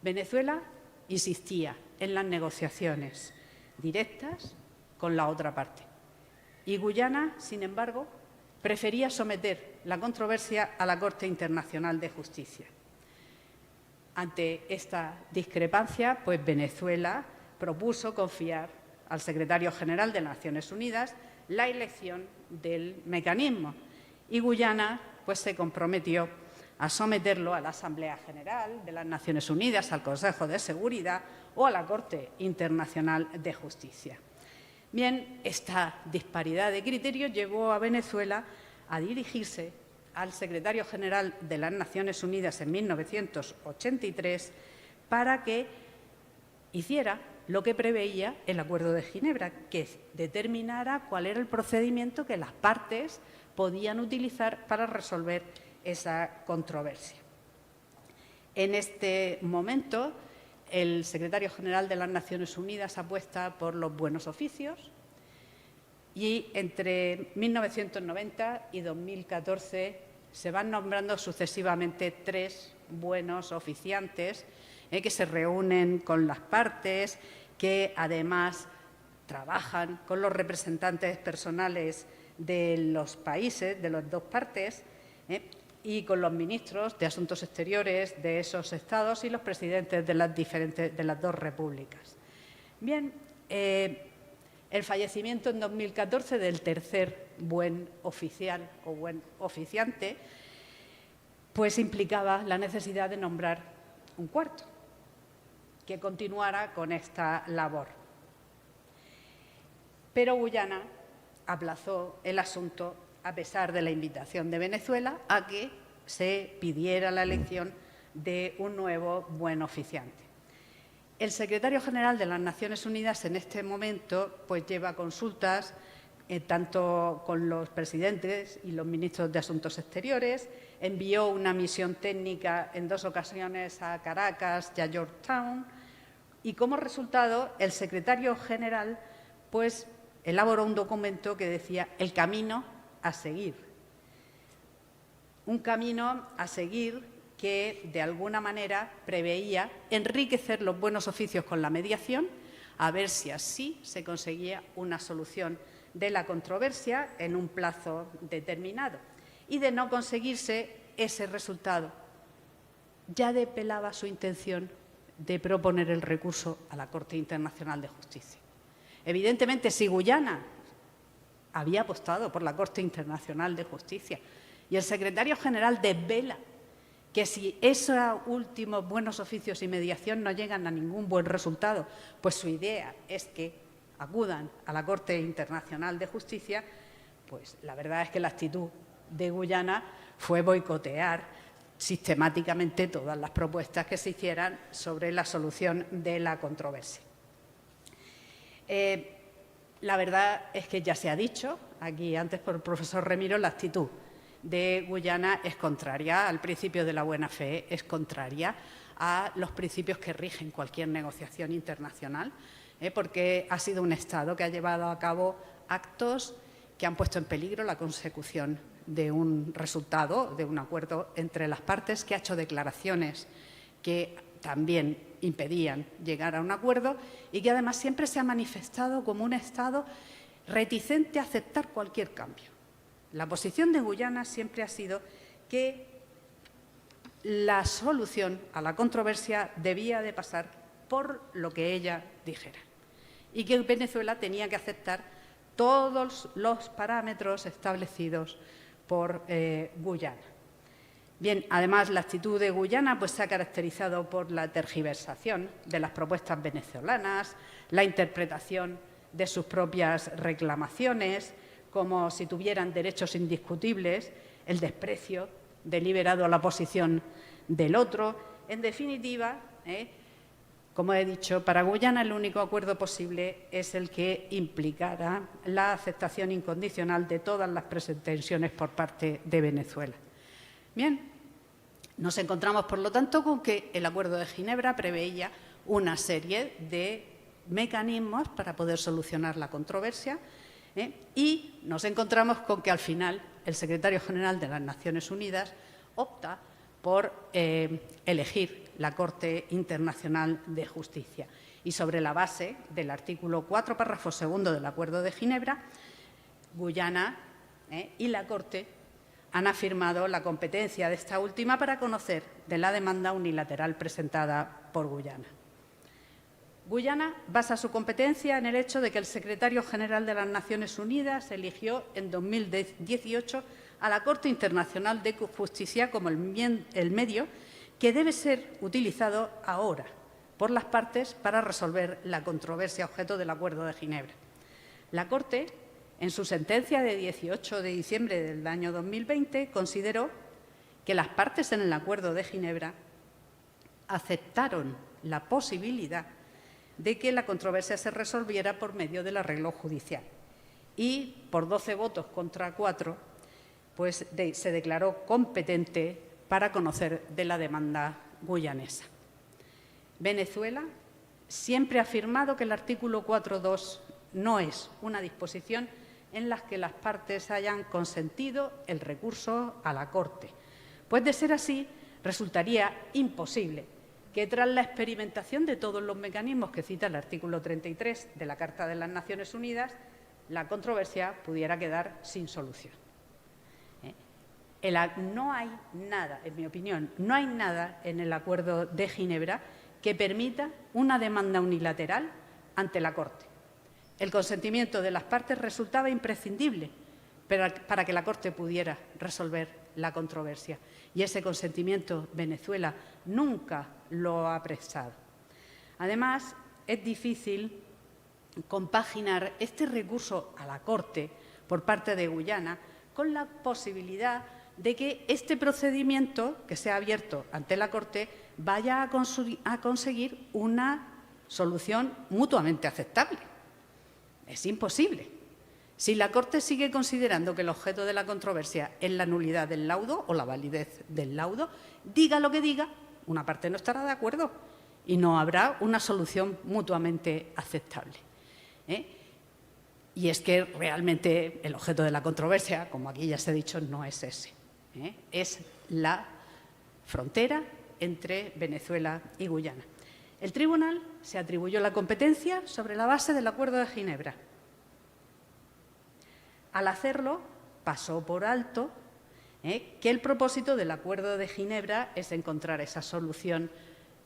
Venezuela insistía en las negociaciones directas con la otra parte y Guyana, sin embargo, prefería someter la controversia a la Corte Internacional de Justicia. Ante esta discrepancia, pues Venezuela propuso confiar al secretario general de Naciones Unidas la elección del mecanismo y Guyana pues, se comprometió a someterlo a la Asamblea General de las Naciones Unidas, al Consejo de Seguridad o a la Corte Internacional de Justicia. Bien, esta disparidad de criterios llevó a Venezuela a dirigirse al secretario general de las Naciones Unidas en 1983 para que hiciera lo que preveía el Acuerdo de Ginebra, que determinara cuál era el procedimiento que las partes podían utilizar para resolver esa controversia. En este momento, el secretario general de las Naciones Unidas apuesta por los buenos oficios y entre 1990 y 2014 se van nombrando sucesivamente 3 buenos oficiantes que se reúnen con las partes, que además trabajan con los representantes personales de los países, de las dos partes, y con los ministros de Asuntos Exteriores de esos estados y los presidentes de las dos repúblicas. Bien, el fallecimiento en 2014 del tercer buen oficial o buen oficiante, pues implicaba la necesidad de nombrar un cuarto que continuara con esta labor. Pero Guyana aplazó el asunto a pesar de la invitación de Venezuela a que se pidiera la elección de un nuevo buen oficiante. El secretario general de las Naciones Unidas en este momento pues, lleva consultas tanto con los presidentes y los ministros de Asuntos Exteriores, envió una misión técnica en 2 ocasiones a Caracas y a Georgetown y como resultado el secretario general pues, elaboró un documento que decía el camino a seguir. Un camino a seguir que, de alguna manera, preveía enriquecer los buenos oficios con la mediación, a ver si así se conseguía una solución de la controversia en un plazo determinado. Y de no conseguirse ese resultado, ya depelaba su intención de proponer el recurso a la Corte Internacional de Justicia. Evidentemente, si Guyana había apostado por la Corte Internacional de Justicia y el secretario general desvela que si esos últimos buenos oficios y mediación no llegan a ningún buen resultado, pues su idea es que acudan a la Corte Internacional de Justicia, pues la verdad es que la actitud de Guyana fue boicotear sistemáticamente todas las propuestas que se hicieran sobre la solución de la controversia. La verdad es que ya se ha dicho aquí antes por el profesor Remiro, la actitud de Guyana es contraria al principio de la buena fe, es contraria a los principios que rigen cualquier negociación internacional, porque ha sido un Estado que ha llevado a cabo actos que han puesto en peligro la consecución de un resultado, de un acuerdo entre las partes, que ha hecho declaraciones que también impedían llegar a un acuerdo y que además siempre se ha manifestado como un Estado reticente a aceptar cualquier cambio. La posición de Guyana siempre ha sido que la solución a la controversia debía de pasar por lo que ella dijera y que Venezuela tenía que aceptar todos los parámetros establecidos por Guyana. Bien, además, la actitud de Guyana pues, se ha caracterizado por la tergiversación de las propuestas venezolanas, la interpretación de sus propias reclamaciones, como si tuvieran derechos indiscutibles, el desprecio deliberado a la posición del otro. En definitiva, como he dicho, para Guyana el único acuerdo posible es el que implicara la aceptación incondicional de todas las pretensiones por parte de Venezuela. Bien, nos encontramos, por lo tanto, con que el Acuerdo de Ginebra preveía una serie de mecanismos para poder solucionar la controversia y nos encontramos con que, al final, el secretario general de las Naciones Unidas opta por elegir la Corte Internacional de Justicia. Y sobre la base del artículo 4, párrafo segundo del Acuerdo de Ginebra, Guyana y la Corte han afirmado la competencia de esta última para conocer de la demanda unilateral presentada por Guyana. Guyana basa su competencia en el hecho de que el secretario general de las Naciones Unidas eligió en 2018 a la Corte Internacional de Justicia como el medio que debe ser utilizado ahora por las partes para resolver la controversia objeto del Acuerdo de Ginebra. La Corte, en su sentencia de 18 de diciembre del año 2020, consideró que las partes en el Acuerdo de Ginebra aceptaron la posibilidad de que la controversia se resolviera por medio del arreglo judicial y, por 12 votos contra 4, pues se declaró competente para conocer de la demanda guyanesa. Venezuela siempre ha afirmado que el artículo 4.2 no es una disposición en la que las partes hayan consentido el recurso a la Corte. Pues, de ser así, resultaría imposible que, tras la experimentación de todos los mecanismos que cita el artículo 33 de la Carta de las Naciones Unidas, la controversia pudiera quedar sin solución. No hay nada, en mi opinión, no hay nada en el Acuerdo de Ginebra que permita una demanda unilateral ante la Corte. El consentimiento de las partes resultaba imprescindible para que la Corte pudiera resolver la controversia. Y ese consentimiento Venezuela nunca lo ha prestado. Además, es difícil compaginar este recurso a la Corte por parte de Guyana con la posibilidad de que este procedimiento que se ha abierto ante la Corte vaya a conseguir una solución mutuamente aceptable. Es imposible. Si la Corte sigue considerando que el objeto de la controversia es la nulidad del laudo o la validez del laudo, diga lo que diga, una parte no estará de acuerdo y no habrá una solución mutuamente aceptable. Y es que realmente el objeto de la controversia, como aquí ya se ha dicho, no es ese. Es la frontera entre Venezuela y Guyana. El tribunal se atribuyó la competencia sobre la base del Acuerdo de Ginebra. Al hacerlo, pasó por alto que el propósito del Acuerdo de Ginebra es encontrar esa solución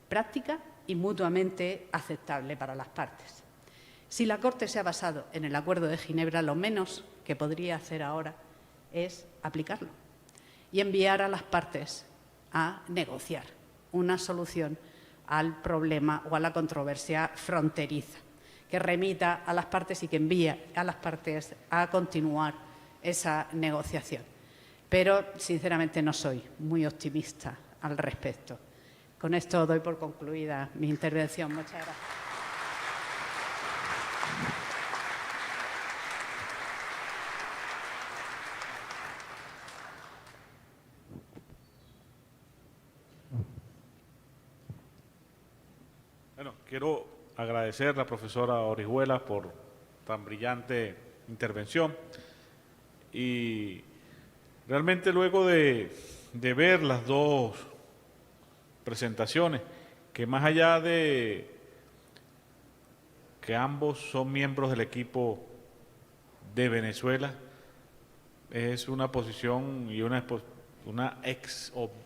práctica y mutuamente aceptable para las partes. Si la Corte se ha basado en el Acuerdo de Ginebra, lo menos que podría hacer ahora es aplicarlo y enviar a las partes a negociar una solución al problema o a la controversia fronteriza, que remita a las partes y que envíe a las partes a continuar esa negociación. Pero, sinceramente, no soy muy optimista al respecto. Con esto doy por concluida mi intervención. Muchas gracias. Bueno, quiero agradecer a la profesora Orihuela por tan brillante intervención y realmente luego de ver las dos presentaciones, que más allá de que ambos son miembros del equipo de Venezuela, es una posición y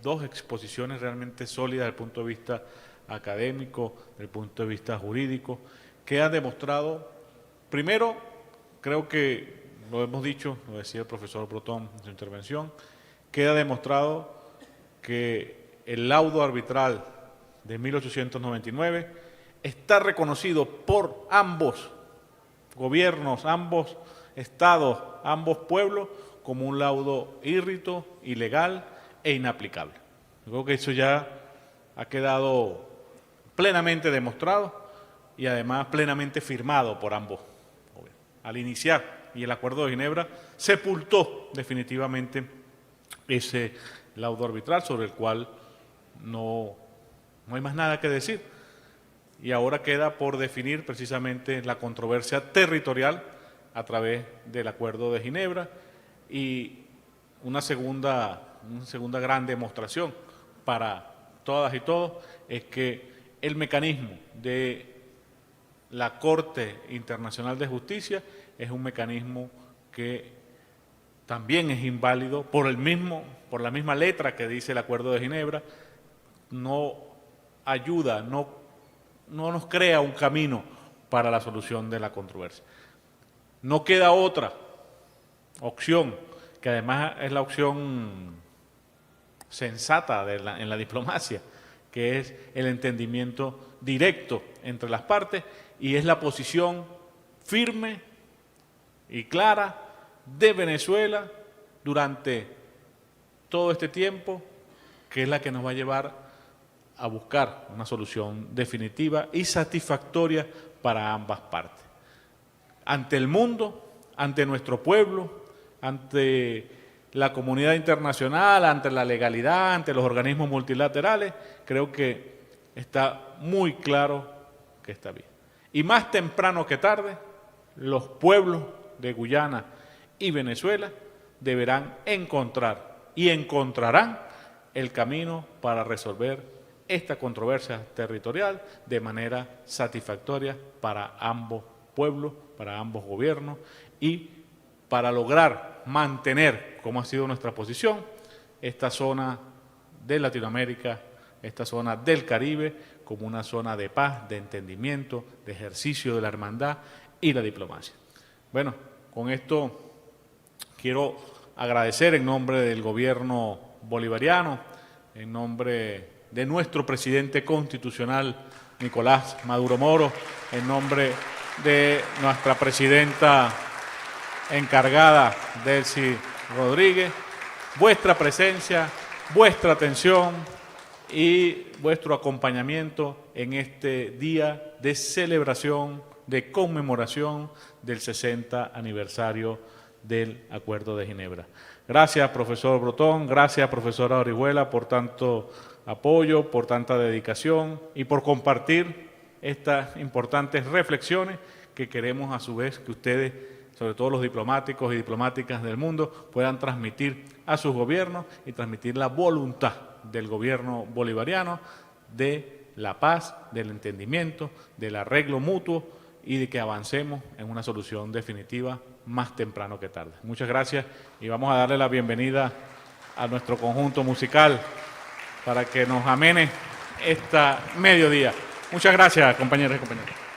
dos exposiciones realmente sólidas desde el punto de vista académico, desde el punto de vista jurídico, que han demostrado, primero, creo que lo hemos dicho, lo decía el profesor Brotón en su intervención, queda demostrado que el laudo arbitral de 1899 está reconocido por ambos gobiernos, ambos estados, ambos pueblos, como un laudo írrito, ilegal e inaplicable. Creo que eso ya ha quedado plenamente demostrado y además plenamente firmado por ambos gobiernos. Al iniciar, y el Acuerdo de Ginebra sepultó definitivamente ese laudo arbitral sobre el cual no hay más nada que decir. Y ahora queda por definir precisamente la controversia territorial a través del Acuerdo de Ginebra y una segunda gran demostración para todas y todos es que el mecanismo de la Corte Internacional de Justicia es un mecanismo que también es inválido por la misma letra que dice el Acuerdo de Ginebra, no ayuda, no nos crea un camino para la solución de la controversia. No queda otra opción, que además es la opción sensata en la diplomacia, que es el entendimiento directo entre las partes y es la posición firme y clara de Venezuela durante todo este tiempo, que es la que nos va a llevar a buscar una solución definitiva y satisfactoria para ambas partes. Ante el mundo, ante nuestro pueblo, ante la comunidad internacional, ante la legalidad, ante los organismos multilaterales, creo que está muy claro que está bien. Y más temprano que tarde, los pueblos de Guyana y Venezuela deberán encontrar y encontrarán el camino para resolver esta controversia territorial de manera satisfactoria para ambos pueblos, para ambos gobiernos y para lograr mantener, como ha sido nuestra posición, esta zona de Latinoamérica, esta zona del Caribe, como una zona de paz, de entendimiento, de ejercicio de la hermandad y la diplomacia. Bueno, con esto quiero agradecer en nombre del gobierno bolivariano, en nombre de nuestro presidente constitucional, Nicolás Maduro Moro, en nombre de nuestra presidenta encargada, Delcy Rodríguez, vuestra presencia, vuestra atención y vuestro acompañamiento en este día de celebración, de conmemoración del 60 aniversario del Acuerdo de Ginebra. Gracias, profesor Brotón, gracias, profesora Orihuela, por tanto apoyo, por tanta dedicación y por compartir estas importantes reflexiones que queremos a su vez que ustedes, sobre todo los diplomáticos y diplomáticas del mundo, puedan transmitir a sus gobiernos y transmitir la voluntad del gobierno bolivariano de la paz, del entendimiento, del arreglo mutuo y de que avancemos en una solución definitiva más temprano que tarde. Muchas gracias y vamos a darle la bienvenida a nuestro conjunto musical para que nos amene esta mediodía. Muchas gracias, compañeras y compañeros.